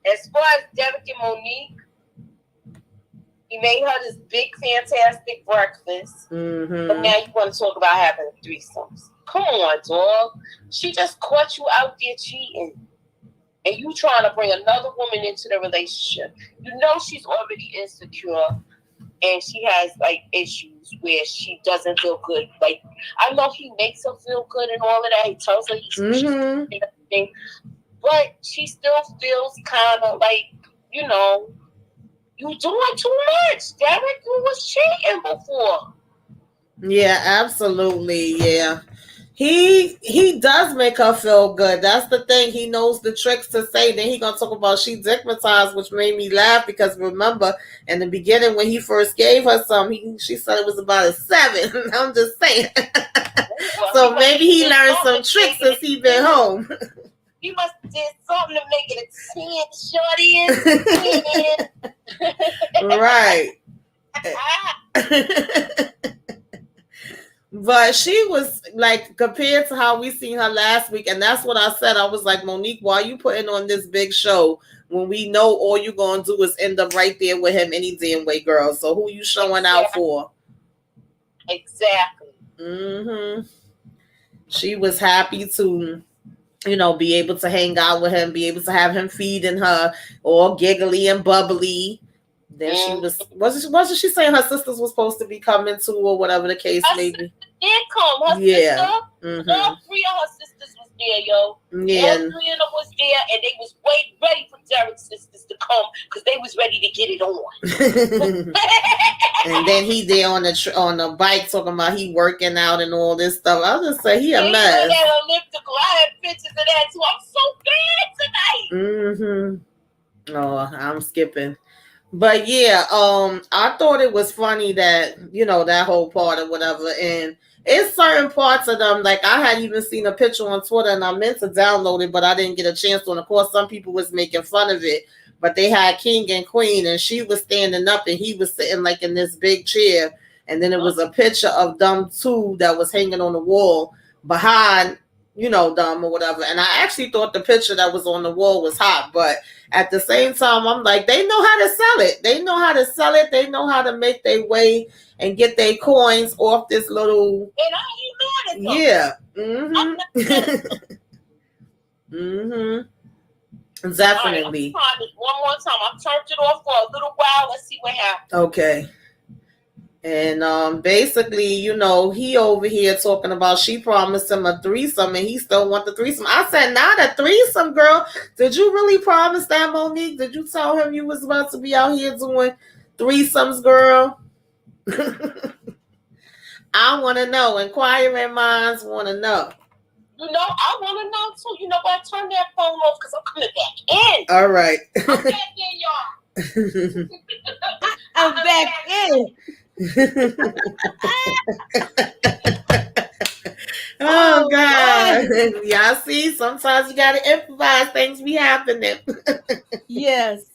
As far as Derek and Monique, he made her this big, fantastic breakfast. Mm-hmm. But now you want to talk about having threesomes. Come on, dog. She just caught you out there cheating. and you trying to bring another woman into the relationship. You know she's already insecure and she has like issues where she doesn't feel good. Like I know he makes her feel good and all of that. He tells her she's everything, but she still feels kind of like, you know, you doing too much. Derek, you was cheating before. Yeah, absolutely. Yeah. He does make her feel good. That's the thing. He knows the tricks to say. Then he gonna talk about she dickmatized, which made me laugh because remember in the beginning when he first gave her some, she said it was about a 7. I'm just saying. Well, so maybe he learned some tricks since he been home. He must have did something to make it a 10, shorty. Right. But she was like compared to how we seen her last week, and that's what I said. I was like, Monique, why are you putting on this big show when we know all you gonna do is end up right there with him any damn way, girl? So who you showing out for? Exactly. She was happy to, you know, be able to hang out with him, be able to have him feeding her, all giggly and bubbly. Then she wasn't she saying her sisters was supposed to be coming too, or whatever the case may be? Did come. Her sister, all 3 of her sisters was there, yo. Yeah. All 3 of them was there, and they was ready for Derek's sisters to come because they was ready to get it on. And then he there on the bike talking about he working out and all this stuff. I was just say he a mess. That elliptical. I had pictures of that too. I'm so bad tonight. Oh, I'm skipping. But yeah, I thought it was funny that, you know, that whole part or whatever. And it's certain parts of them, like I had even seen a picture on Twitter and I meant to download it, but I didn't get a chance to. And of course, some people was making fun of it, but they had King and Queen and she was standing up and he was sitting like in this big chair. And then it was a picture of them two that was hanging on the wall behind, you know, them or whatever. And I actually thought the picture that was on the wall was hot, but at the same time, I'm like, they know how to sell it. They know how to sell it. They know how to make their way and get their coins off this little. And I ain't mad at them. Yeah. Definitely. Right, one more time. I turned it off for a little while. Let's see what happens. Okay. And basically, you know, he over here talking about she promised him a threesome and he still want the threesome. I said, not a threesome, girl. Did you really promise that, Monique? Did you tell him you was about to be out here doing threesomes, girl? I want to know. Inquiring minds want to know. You know, I want to know too. You know what? Turn that phone off because I'm coming back in. All right. I'm back in, y'all. I'm back in. Oh God. Y'all see, sometimes you gotta improvise, things be happening. Yes.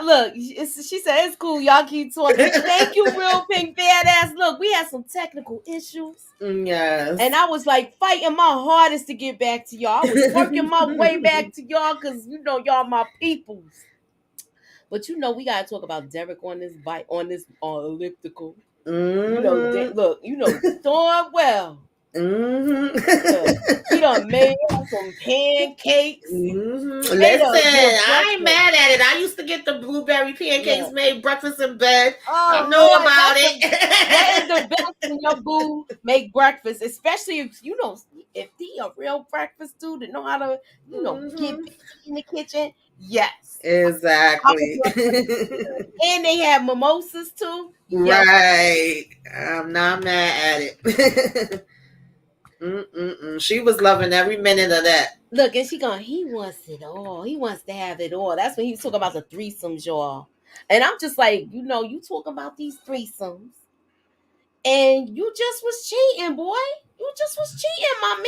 Look, she said it's cool, y'all keep talking. Thank you, Real Pink Badass. Look, we had some technical issues. Yes. And I was like fighting my hardest to get back to y'all. I was working my way back to y'all because you know y'all my peoples. But you know we gotta talk about Derek on this bike, on this elliptical. You know, look, you know darn well. He done made some pancakes. Listen, I ain't mad at it. I used to get the blueberry pancakes made breakfast in bed. I know about it. That is the best when your boo make breakfast, especially if you know if he a real breakfast dude that know how to, you know, get in the kitchen. Yes, exactly. And they have mimosas too. Right. I'm not mad at it. She was loving every minute of that. Look, and he wants it all. He wants to have it all. That's when he was talking about the threesomes, y'all. And I'm just like, you know, you talking about these threesomes. And you just was cheating, boy. You just was cheating, my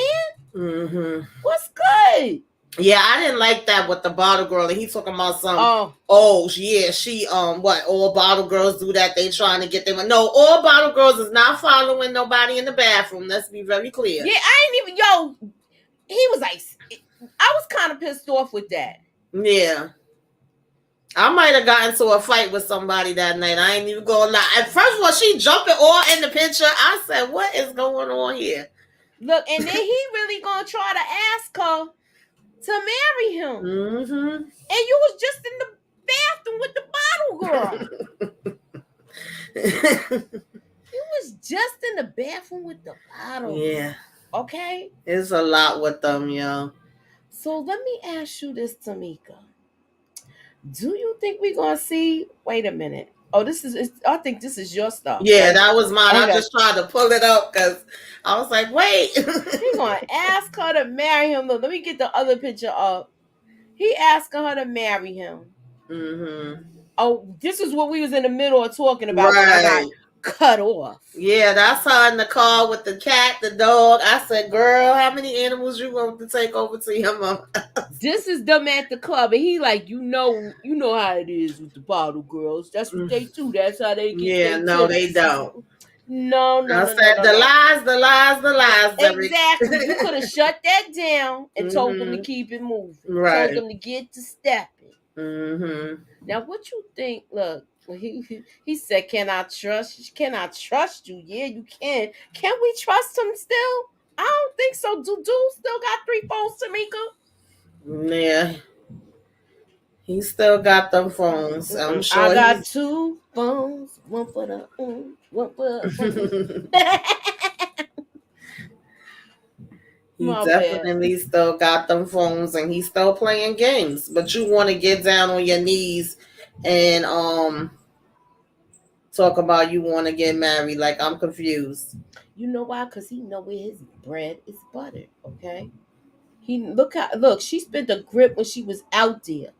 man. What's good? Yeah, I didn't like that with the bottle girl. And he talking about some. Oh, yeah, she what? All bottle girls do that. They trying to get them. No, all bottle girls is not following nobody in the bathroom. Let's be very clear. Yeah, I ain't even. Yo, he was like, I was kind of pissed off with that. Yeah. I might have gotten into a fight with somebody that night. I ain't even gonna lie. First of all, she jumping all in the picture. I said, what is going on here? Look, and then he really gonna try to ask her to marry him. Mm-hmm. And you was just in the bathroom with the bottle girl. You was just in the bathroom with the bottle. Yeah. Okay? It's a lot with them, yo. So let me ask you this, Tamika. Do you think we're gonna see? Wait a minute. Oh, I think this is your stuff. Yeah, right? that was mine. Okay. I just tried to pull it up because I was like, wait. He gonna ask her to marry him. Look, let me get the other picture up. He asking her to marry him. Mm-hmm. Oh, this is what we was in the middle of talking about when I got Right. cut off. Yeah, that's her in the car with the cat, the dog. I said, girl, how many animals you want to take over to your mom? This is them at the club, and he like, you know how it is with the bottle girls. That's what they do. That's how they get Yeah, their no, tips. they don't. No. I said the lies. Exactly. You could have shut that down and told them to keep it moving. Right. Told them to get to stepping. Mm-hmm. Now, what you think? Look, he said, "Can I trust you? Yeah, you can. Can we trust him still? I don't think so. Do still got 3 phones, Tamika? Yeah. He still got them phones. I'm sure I got 2 phones. One for the one for he My definitely still got them phones and he's still playing games. But you want to get down on your knees and talk about you want to get married. Like, I'm confused. You know why? Because he know where his bread is buttered. Okay. She spent a grip when she was out there.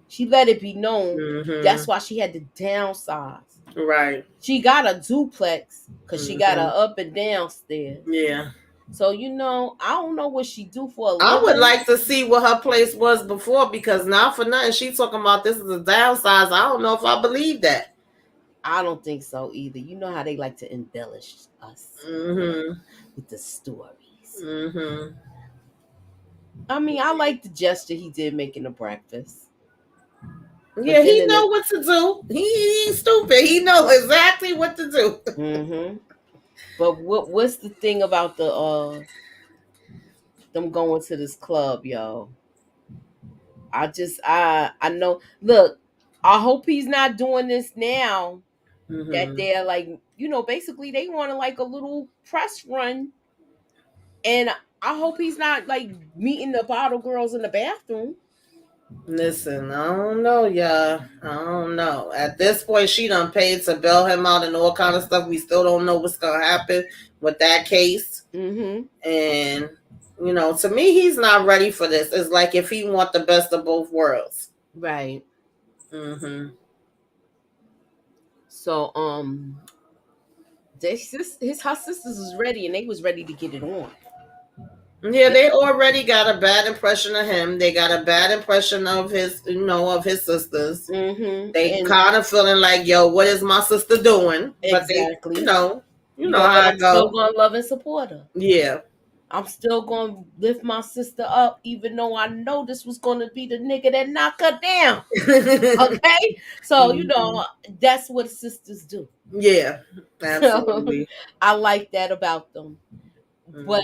She let it be known. Mm-hmm. That's why she had to downsize. Right. She got a duplex because she got a up and downstairs. Yeah. So I don't know what she do for a living. I would like to see what her place was before, because now for nothing she talking about this is a downsize. I don't know if I believe that. I don't think so either. You know how they like to embellish us with the stories. Mm-hmm. I mean, I like the gesture he did making the breakfast. Yeah, he know what to do. He ain't stupid. He know exactly what to do. Mm-hmm. But what's the thing about them going to this club, yo? I know. Look, I hope he's not doing this now. That they're like, basically they want to like a little press run, and I hope he's not like meeting the bottle girls in the bathroom. Listen, I don't know, y'all. I don't know. At this point, she done paid to bail him out and all kind of stuff. We still don't know what's gonna happen with that case. Mm-hmm. And to me, he's not ready for this. It's like if he want the best of both worlds. Right. Mm-hmm. So her sisters was ready, and they was ready to get it on. Yeah, they already got a bad impression of him. They got a bad impression of his, of his sisters. Mm-hmm. They kind of feeling like, yo, what is my sister doing? Exactly. But they, you know how I go. I'm still gonna love and support her. Yeah. I'm still gonna lift my sister up, even though I know this was gonna be the nigga that knock her down. Okay, so that's what sisters do. Yeah, absolutely. I like that about them. But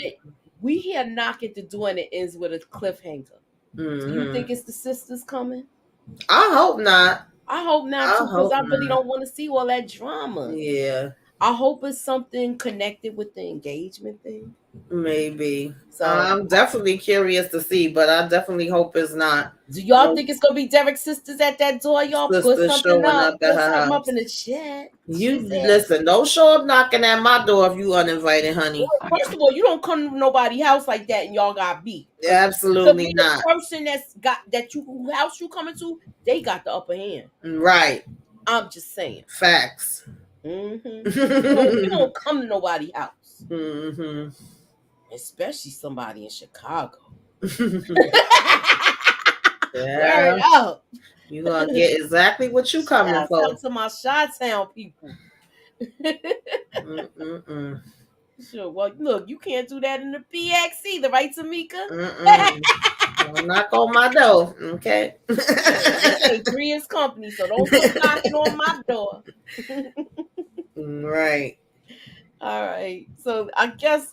we hear knock at the door and it ends with a cliffhanger. Do you think it's the sisters coming? I hope not. I hope not too, because I really don't want to see all that drama. Yeah. I hope it's something connected with the engagement thing. Maybe. So I'm definitely curious to see, but I definitely hope it's not. Do y'all think it's gonna be Derek's sisters at that door? Y'all put something up. Put something up in the chat. You listen, don't show up knocking at my door if you uninvited, honey. First of all, you don't come to nobody's house like that and y'all got beat. Absolutely not. The person who house you coming to, they got the upper hand. Right. I'm just saying. Facts. Mm-hmm. You don't come to nobody's house. Mm-hmm. Especially somebody in Chicago. Yeah. Up. You gonna get exactly what you coming for. Shout to my Chi-Town people. Sure. Well, look, you can't do that in the PX either, right, Tamika? Don't knock on my door, okay? Three is company, so don't come knocking on my door. Right. All right. So I guess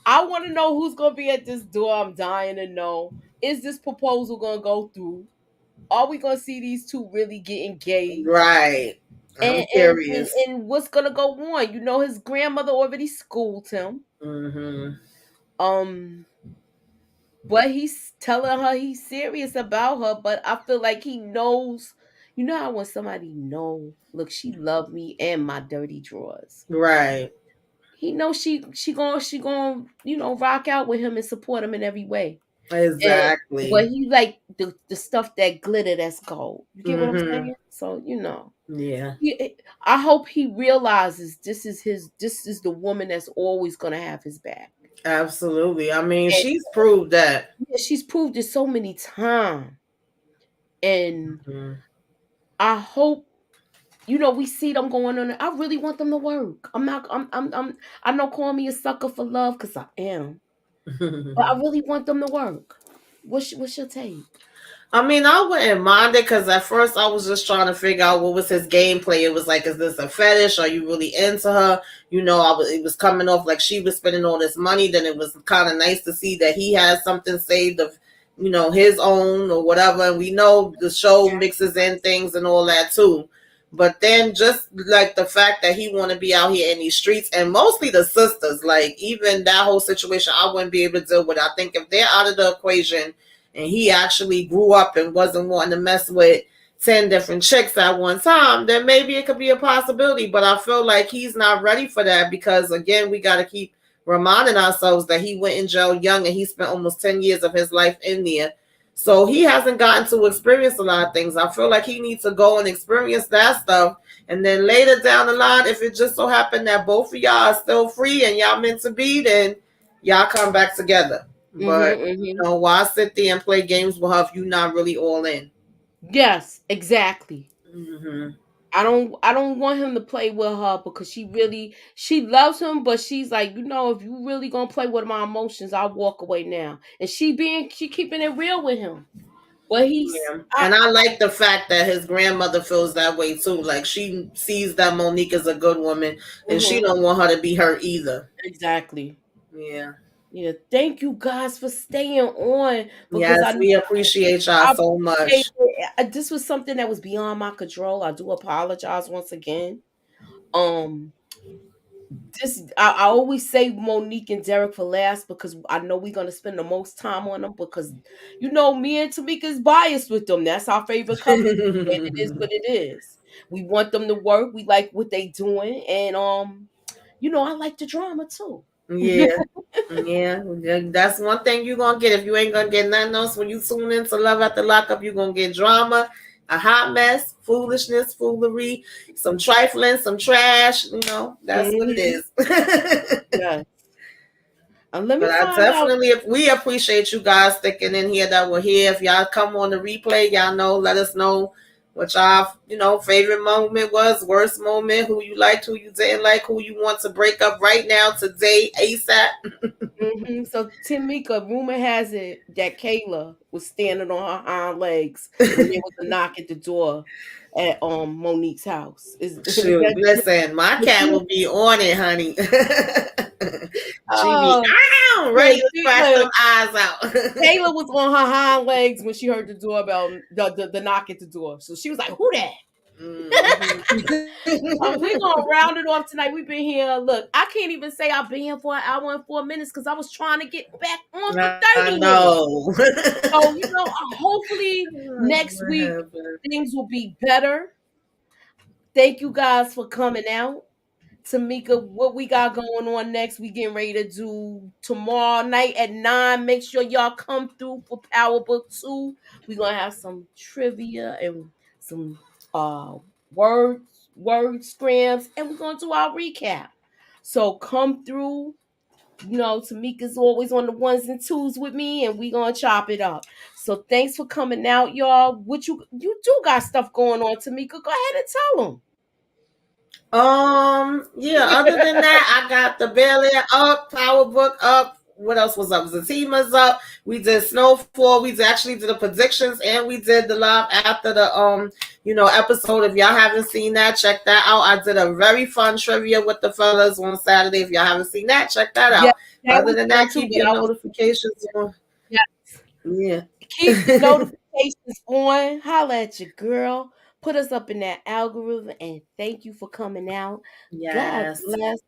I want to know who's gonna be at this door. I'm dying to know. Is this proposal gonna go through? Are we gonna see these two really get engaged? Right. I'm curious. And what's gonna go on? You know, his grandmother already schooled him. Mm-hmm. Um, but he's telling her he's serious about her. But I feel like he knows. You know how when somebody know, look, she loved me and my dirty drawers. Right. He knows she going rock out with him and support him in every way. And but Exactly. he like the stuff that glitter that's gold. You get what I'm Mm-hmm. saying? So Yeah. I hope he realizes this is the woman that's always gonna have his back. Absolutely. I mean, And she's proved that. yeah, she's proved it so many times. And Mhm. I hope we see them going on. I really want them to work. I'm not. I know call me a sucker for love because I am, but I really want them to work. What's your take? I mean, I wouldn't mind it because at first I was just trying to figure out what was his gameplay. It was like, is this a fetish? Are you really into her? It was coming off like she was spending all this money. Then it was kind of nice to see that he has something saved of, his own or whatever. And we know the show mixes in things and all that too. But then just like the fact that he want to be out here in these streets and mostly the sisters, like even that whole situation, I wouldn't be able to deal with. I think if they're out of the equation and he actually grew up and wasn't wanting to mess with 10 different chicks at one time, then maybe it could be a possibility. But I feel like he's not ready for that because, again, we got to keep reminding ourselves that he went in jail young and he spent almost 10 years of his life in there. So he hasn't gotten to experience a lot of things. I feel like he needs to go and experience that stuff. And then later down the line, if it just so happened that both of y'all are still free and y'all meant to be, then y'all come back together. But Mm-hmm. why sit there and play games with her if you're not really all in? Yes, exactly. Mm-hmm. I don't want him to play with her because she loves him, but she's like, if you really gonna play with my emotions, I'll walk away now. And she keeping it real with him. But Yeah. And I like the fact that his grandmother feels that way too. Like she sees that Monique is a good woman and she Mhm, don't want her to be her either. exactly. Yeah. Yeah, thank you guys for staying on because Yes, we appreciate y'all I so appreciate much. it. This was something that was beyond my control. I do apologize once again. Um, I always say Monique and Derek for last because I know we're gonna spend the most time on them because me and Tamika is biased with them. That's our favorite couple, and it is what it is. We want them to work. We like what they doing, and I like the drama too. Yeah. Yeah. That's one thing you're gonna get. If you ain't gonna get nothing else when you tune in to Love at the Lockup, you're gonna get drama, a hot mess, foolishness, foolery, some trifling, some trash. That's what it Mhm. is. Yeah. And let But me I find out. definitely, if we appreciate you guys sticking in here that were here. If y'all come on the replay, y'all let us know what y'all, favorite moment was, worst moment, who you liked, who you didn't like, who you want to break up right now, today, ASAP. So Tamika, rumor has it that Kayla was standing on her hind legs when there was a knock at the door at Monique's house. Is Shoot, that listen, my cat true? will be on it, honey. She be Oh, yeah, ready to scratch them eyes out. Kayla was on her hind legs when she heard the doorbell, the knock at the door. So she was like, "Who that?" We're gonna round it off tonight. We've been here. Look, I can't even say I've been here for an hour and 4 minutes because I was trying to get back on for I 30 minutes. know. So, hopefully next week things will be better. Thank you guys for coming out. Tamika, what we got going on next? We getting ready to do tomorrow night at 9. Make sure y'all come through for Power Book 2. We're gonna have some trivia and some word scrams, and we're gonna do our recap. So come through. Tamika's always on the ones and twos with me, and we gonna chop it up. So thanks for coming out, y'all. What you do got stuff going on, Tamika? Go ahead and tell them. Yeah, other than that, I got the Bel Air up, Power Book up, what else was up? Zatima's up. We did Snowfall. We actually did the predictions, and we did the live after the episode. If y'all haven't seen that, check that out. I did a very fun trivia with the fellas on Saturday. If y'all haven't seen that, check that out. Yeah, Other than that, keep your notifications on. Yeah. Keep the notifications on. Holla at your girl. Put us up in that algorithm, and thank you for coming out. Yes. God bless,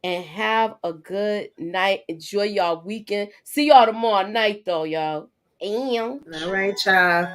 and have a good night. Enjoy y'all weekend. See y'all tomorrow night, though, y'all. All right, child.